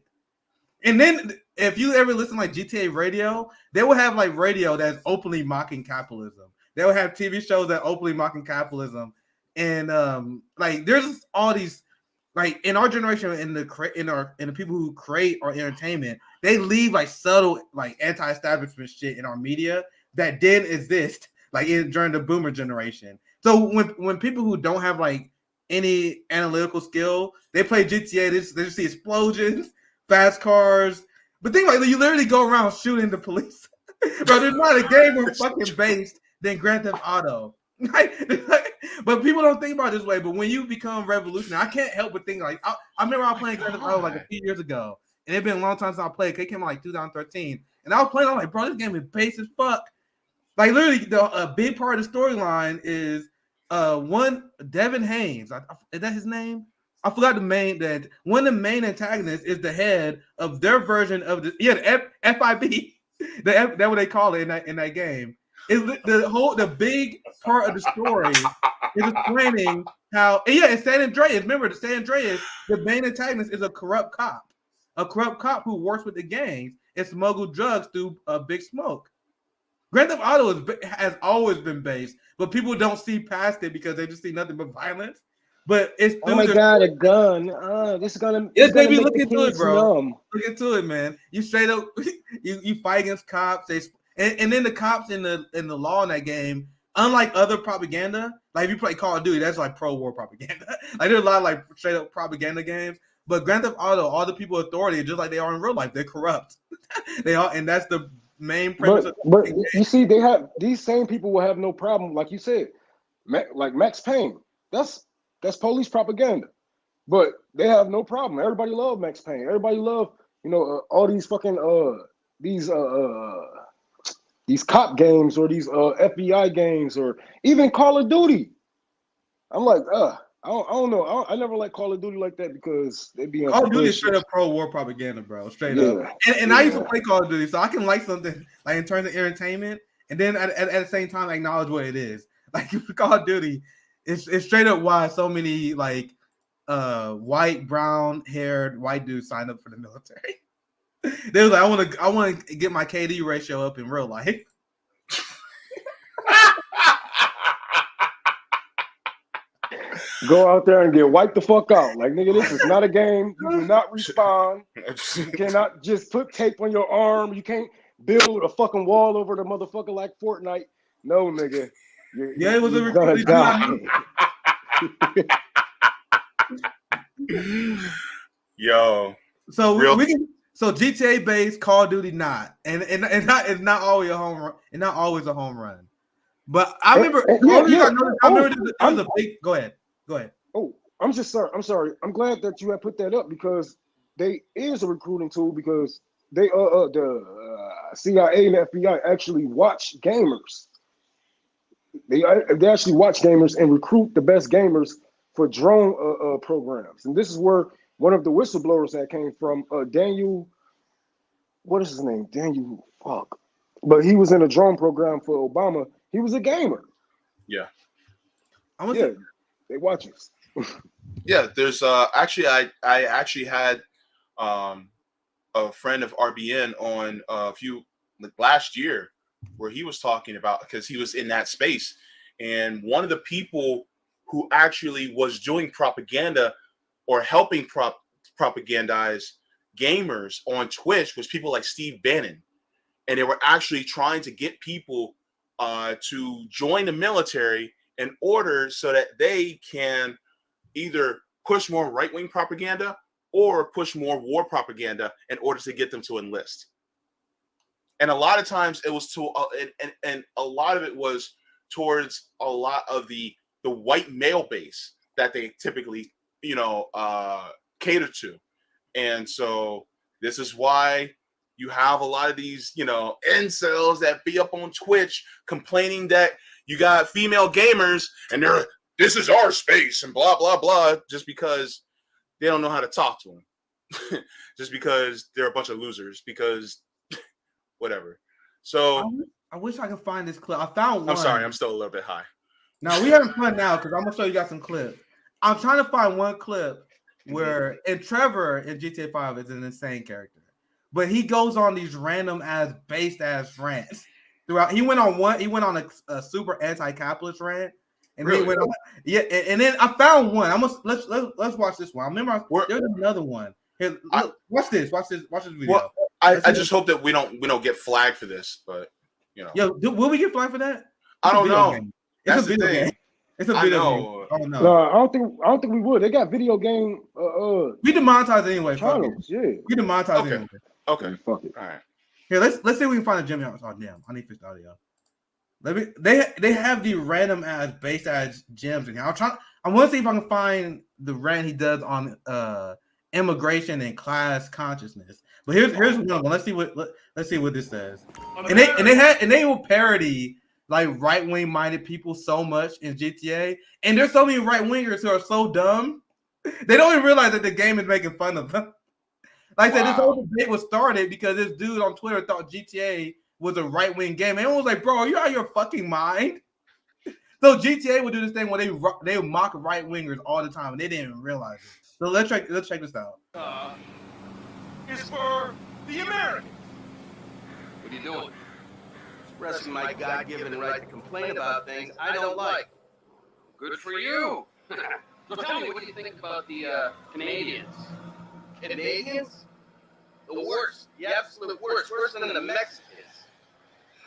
And then if you ever listen to like GTA radio, they will have like radio that's openly mocking capitalism. They will have TV shows that openly mocking capitalism. And like there's all these, like in our generation, in the people who create our entertainment, they leave like subtle like anti-establishment shit in our media that didn't exist like during the boomer generation. So when people who don't have like any analytical skill, they play GTA, they just see explosions, fast cars. But think like you literally go around shooting the police. Bro, there's not a game more fucking based than Grand Theft Auto. But people don't think about it this way. But when you become revolutionary, I can't help but think like I remember I was playing Grand Theft Auto like a few years ago, and it's been a long time since I played. It came out like 2013, and I was playing. I'm like, bro, this game is base as fuck. Like literally, a big part of the storyline is one Devin Haynes. Is that his name? I forgot the main. That one of the main antagonists is the head of their version of the FIB. That's what they call it in that game. The big part of the story is explaining how it's San Andreas. Remember, the San Andreas, the main antagonist is a corrupt cop who works with the gangs and smuggled drugs through Big Smoke. Grand Theft Auto has always been based, but people don't see past it because they just see nothing but violence. But it's oh my god, a gun! This is gonna. Yes, baby, look into it, bro. Look into it, man. You straight up, you fight against cops. And then the cops in the law in that game, unlike other propaganda, like if you play Call of Duty, that's like pro-war propaganda. Like there's a lot of like straight up propaganda games. But Grand Theft Auto, all the people with authority, just like they are in real life, they're corrupt. They are, and that's the main premise. But you see, they have these same people will have no problem, like you said, like Max Payne. That's police propaganda, but they have no problem. Everybody love Max Payne. Everybody love all these fucking these cop games or these FBI games or even Call of Duty. I'm like, I don't know. I never like Call of Duty like that because they be Call of Duty is straight up pro-war propaganda, bro. Straight up. And I used to play Call of Duty, so I can like something like in terms of entertainment, and then at the same time acknowledge what it is. Like Call of Duty, it's straight up why so many like white, brown-haired white dudes signed up for the military. They was like, I want to get my KD ratio up in real life. Go out there and get wiped the fuck out. Like, nigga, this is not a game. You do not respond. You cannot just put tape on your arm. You can't build a fucking wall over the motherfucker like Fortnite. No, nigga. It was you're gonna die. Yo. So GTA based, Call of Duty not, and it's not always a home run, and not always a home run. But I remember, I remember there was a big. Go ahead. Oh, I'm sorry. I'm glad that you have put that up because they is a recruiting tool because they the CIA and FBI actually watch gamers. They actually watch gamers and recruit the best gamers for drone programs. And this is where one of the whistleblowers that came from, Daniel, what is his name? Daniel, fuck. But he was in a drone program for Obama. He was a gamer. Yeah. Yeah, they watch us. Yeah, there's actually I actually had a friend of RBN on a few last year where he was talking about, because he was in that space, and one of the people who actually was doing propaganda or helping propagandize gamers on Twitch was people like Steve Bannon, and they were actually trying to get people to join the military in order so that they can either push more right-wing propaganda or push more war propaganda in order to get them to enlist. And a lot of times it was to and a lot of it was towards a lot of the white male base that they typically cater to. And so this is why you have a lot of these incels that be up on Twitch complaining that you got female gamers and this is our space and blah blah blah, just because they don't know how to talk to them. Just because they're a bunch of losers, because whatever. So I wish I could find this clip. I found one. I'm sorry, I'm still a little bit high. Now we having fun now because I'm gonna show you guys some clips. I'm trying to find one clip where and Trevor in GTA 5 is an insane character, but he goes on these random based ass rants throughout. He went on a super anti-capitalist rant. And really? He went on, and then I found one. Let's watch this one. I remember there's another one. Here, look, watch this video. Well, I just hope that we don't get flagged for this, but will we get flagged for that? I don't know. It's a video game. It's a video game. I don't know. No, I don't think we would. They got video game. We demonetize anyway. Channels, yeah. We demonetize anyway. Okay. Fuck it. All right. Here, let's see if we can find a gym. Oh damn! I need to fix the audio. They have the random ass based ass gems in here. I want to see if I can find the rant he does on immigration and class consciousness. But here's one. Let's see what this says. And they will parody like right wing minded people so much in GTA, and there's so many right wingers who are so dumb they don't even realize that the game is making fun of them. Like I said, this whole debate was started because this dude on Twitter thought GTA was a right-wing game. And everyone was like, bro, are you out of your fucking mind? So GTA would do this thing where they mock right-wingers all the time, and they didn't even realize it. So let's check this out. Is for the Americans. What are you doing? Expressing my God-given right to complain about things I don't like. Good for you. So tell me, what do you think about the Canadians? Canadians? The worst. The absolute worst. Worse than the Mexicans.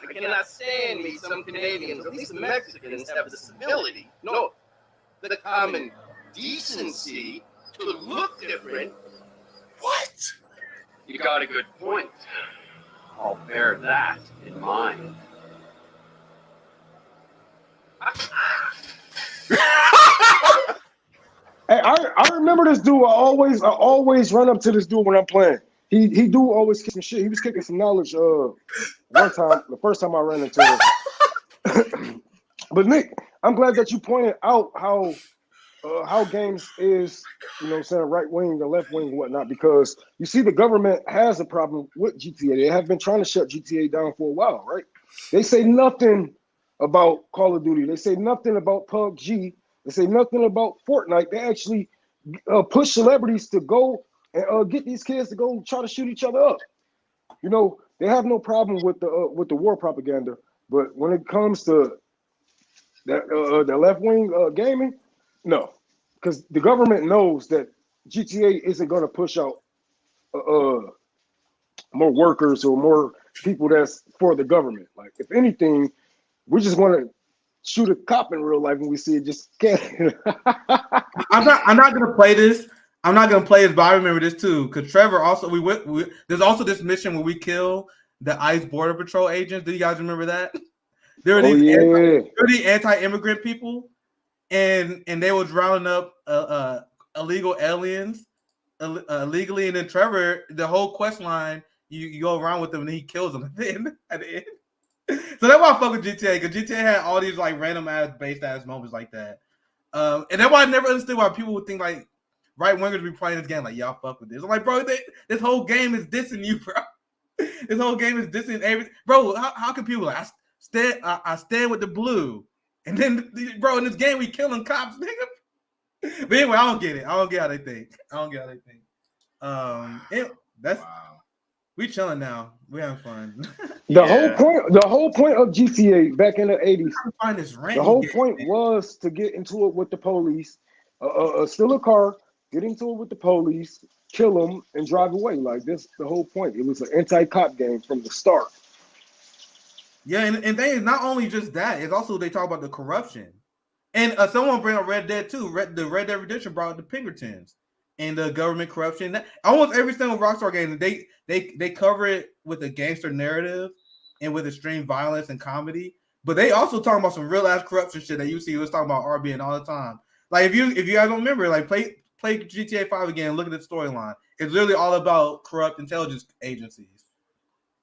I cannot stand me some Canadians, at least the Mexicans, have the civility, no, the common decency to look different. What? You got a good point. I'll bear that in mind. Hey, I remember this dude. I always run up to this dude when I'm playing. He do always kick some shit. He was kicking some knowledge one time, the first time I ran into him. But Nick, I'm glad that you pointed out how games is, saying right wing or left wing and whatnot, because you see the government has a problem with GTA. They have been trying to shut GTA down for a while, right? They say nothing about Call of Duty. They say nothing about PUBG. They say nothing about Fortnite. They actually push celebrities to go and get these kids to go try to shoot each other up. They have no problem with the war propaganda, but when it comes to the left wing gaming, no, because the government knows that GTA isn't going to push out more workers or more people that's for the government. Like, if anything, we just want to shoot a cop in real life when we see it. Just can't. I'm not gonna play this. I'm not gonna play this, but I remember this too. Because Trevor also there's also this mission where we kill the ICE Border Patrol agents. Do you guys remember that? There were these anti-immigrant people, and they were rounding up illegal aliens illegally. And then Trevor, the whole quest line, you go around with them and he kills them at the end. So that's why I fuck with GTA, because GTA had all these like random ass based ass moments like that. And that's why I never understood why people would think like right wingers be playing this game like y'all fuck with this. I'm like, bro, this whole game is dissing you, bro. This whole game is dissing everything, bro. How can people like I stand with the blue, and then bro in this game we killing cops, nigga. But anyway, I don't get it. I don't get how they think. That's we chilling now. We having fun. The whole point of GTA back in the 80s, the whole point was to get into it with the police, steal a car, get into it with the police, kill them, and drive away. Like this, the whole point. It was an anti-cop game from the start. Yeah, and they not only just that, it's also they talk about the corruption. And someone bring up Red Dead too. The Red Dead Redemption brought up the Pinkertons and the government corruption. Almost every single Rockstar game, they cover it with a gangster narrative and with extreme violence and comedy. But they also talk about some real ass corruption shit that you see. Was talking about RBN all the time. Like if you guys don't remember, like play GTA 5 again and look at the storyline. It's literally all about corrupt intelligence agencies.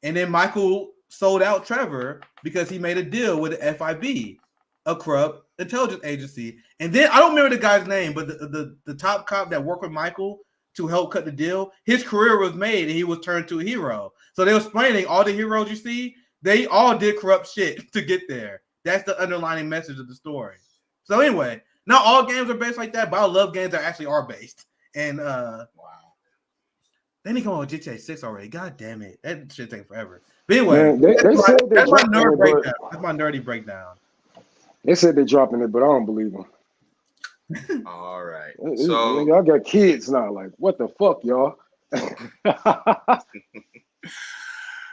And then Michael sold out Trevor because he made a deal with the FIB, a corrupt intelligence agency. And then I don't remember the guy's name, but the top cop that worked with Michael to help cut the deal, his career was made and he was turned to a hero. So they were explaining all the heroes you see, they all did corrupt shit to get there. That's the underlying message of the story. So anyway, not all games are based like that, but I love games that actually are based. And then he come on with GTA 6 already. God damn it. That shit take forever. But anyway, Man, that's my nerd breakdown. That's my nerdy breakdown. They said they're dropping it, but I don't believe them. All right. So y'all got kids now. Like, what the fuck, y'all?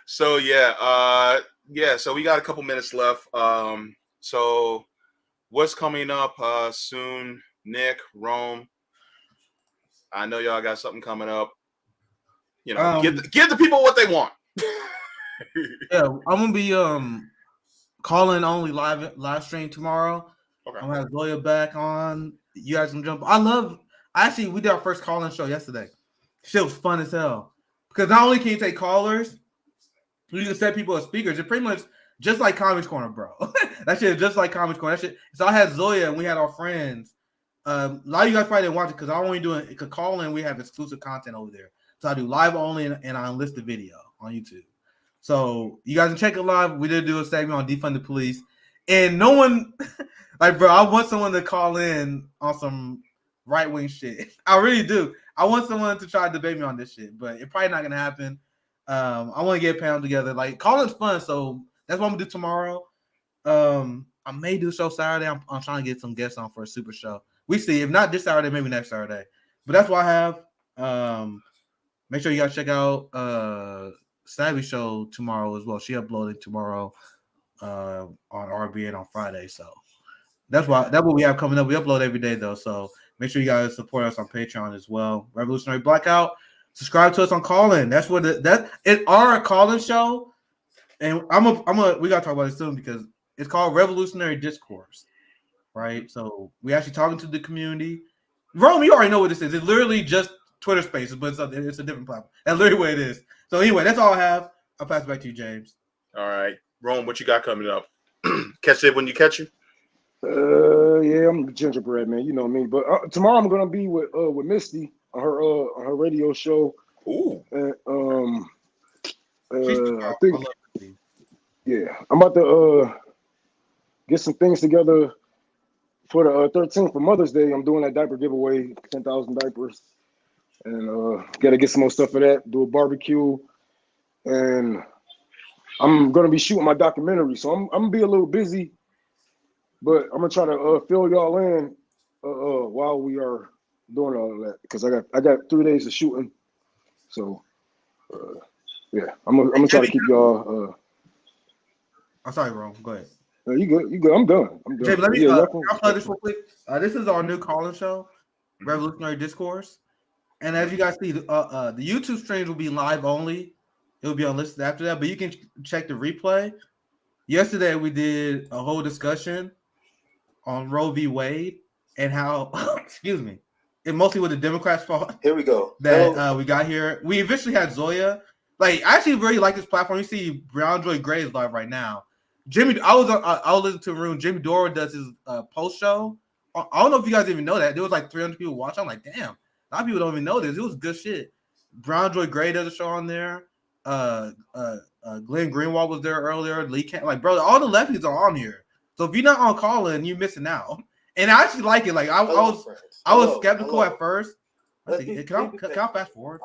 So so we got a couple minutes left. So what's coming up soon? Nick, Rome. I know y'all got something coming up. You know, give the people what they want. Yeah, I'm gonna be calling only live stream tomorrow. Okay. I'm gonna have Zoya back on. You guys can jump. Actually, we did our first call-in show yesterday. Shit was fun as hell. Because not only can you take callers, you can set people as speakers. It's pretty much just like Comics Corner, bro. That shit is just like Comics Corner. That shit. So I had Zoya and we had our friends. A lot of you guys probably didn't watch it because I'm only doing it. Call in, we have exclusive content over there. So I do live only and I enlist the video on YouTube. So you guys can check it live. We did do a segment on defund the police. And no one, like, bro, I want someone to call in on some right-wing shit. I really do. I want someone to try to debate me on this shit, but it's probably not going to happen. I want to get a panel together. Like, call-in's fun, so that's what I'm going to do tomorrow. I may do a show Saturday. I'm trying to get some guests on for a super show. We see. If not this Saturday, maybe next Saturday. But that's what I have. Make sure you guys check out Savvy show tomorrow as well. She uploaded tomorrow on RBN on Friday. So that's what we have coming up. We upload every day though. So make sure you guys support us on Patreon as well. Revolutionary Blackout. Subscribe to us on Callin. That's what it's our Callin show. And we gotta talk about it soon because it's called Revolutionary Discourse. Right? So we actually talking to the community. Rome, you already know what this is. It's literally just Twitter Spaces, but it's a different platform. That's literally what it is. So anyway, that's all I have. I'll pass it back to you, James. All right. Rome, what you got coming up? Catch it when you catch it? Yeah, I'm gingerbread, man. You know me. But tomorrow I'm gonna be with Misty on her radio show. Ooh. And I think I'm about to get some things together for the 13th for Mother's Day. I'm doing that diaper giveaway, 10,000 diapers. And gotta get some more stuff for that, do a barbecue. And I'm gonna be shooting my documentary. So I'm gonna be a little busy, but I'm gonna try to fill y'all in while we are doing all of that. Because I got 3 days of shooting. So yeah, I'm gonna try to keep y'all I'm sorry, Ron. Go ahead. You good. I'm done. Jay, let me I'll plug this real quick. This is our new call-in show, Revolutionary Discourse. And as you guys see, the YouTube streams will be live only. It will be unlisted after that, but you can check the replay. Yesterday, we did a whole discussion on Roe v. Wade and how, excuse me, it mostly was the Democrats' fault. Here we go. That we got here. We eventually had Zoya. Like, I actually really like this platform. You see Brown Joy Gray is live right now. I was listening to a room. Jimmy Dore does his post show I don't know if you guys even know that there was like 300 people watching. I'm like, damn, a lot of people don't even know this. It was good shit. Brown Joy Gray does a show on there. Glenn Greenwald was there earlier. Lee Camp, like, bro, all the lefties are on here. So if you're not on Call-In, you're missing out. And I actually like it. Like I was skeptical at first. I think, can I fast forward?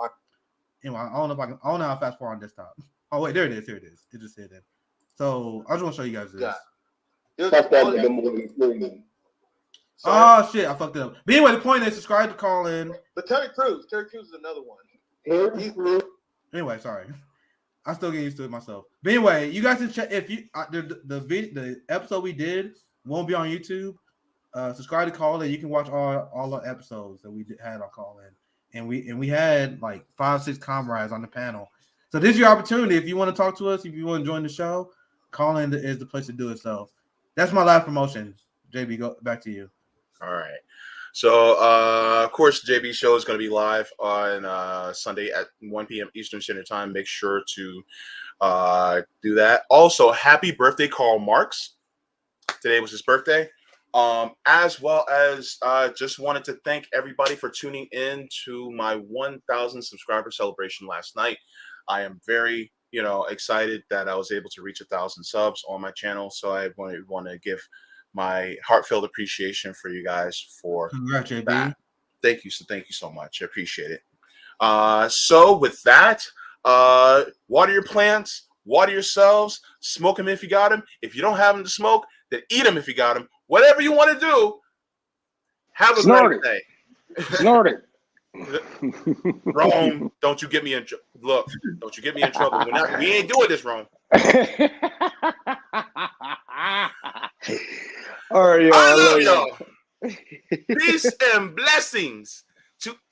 Anyway, I don't know how to fast forward on desktop. Oh wait, there it is. Here it is. It just hit in. So I just want to show you guys this. Oh shit, I fucked it up. But anyway, the point is subscribe to Call-In. But Terry Crews is another one. Anyway, sorry. I still get used to it myself. But anyway, you guys can check if you the episode we did won't be on YouTube. Subscribe to Call-In. You can watch all the episodes that we had on Call-In. And we had like 5-6 comrades on the panel. So this is your opportunity. If you want to talk to us, if you want to join the show, Call-In is the place to do it. So that's my live promotion. JB, go back to you. All right. So, of course, JB show is going to be live on Sunday at 1 p.m. Eastern Standard Time. Make sure to do that. Also, happy birthday, Karl Marx. Today was his birthday. As well as just wanted to thank everybody for tuning in to my 1,000 subscriber celebration last night. I am very, excited that I was able to reach 1,000 subs on my channel. So I want to give my heartfelt appreciation for you guys for that. Thank you so much. I appreciate it. So with that, water your plants, water yourselves, smoke them if you got them. If you don't have them to smoke, then eat them if you got them. Whatever you want to do, have a great day. Snort it. Rome, don't you get me in look, don't you get me in trouble. We ain't doing this, Rome. All right, y'all. I love y'all. Peace and blessings to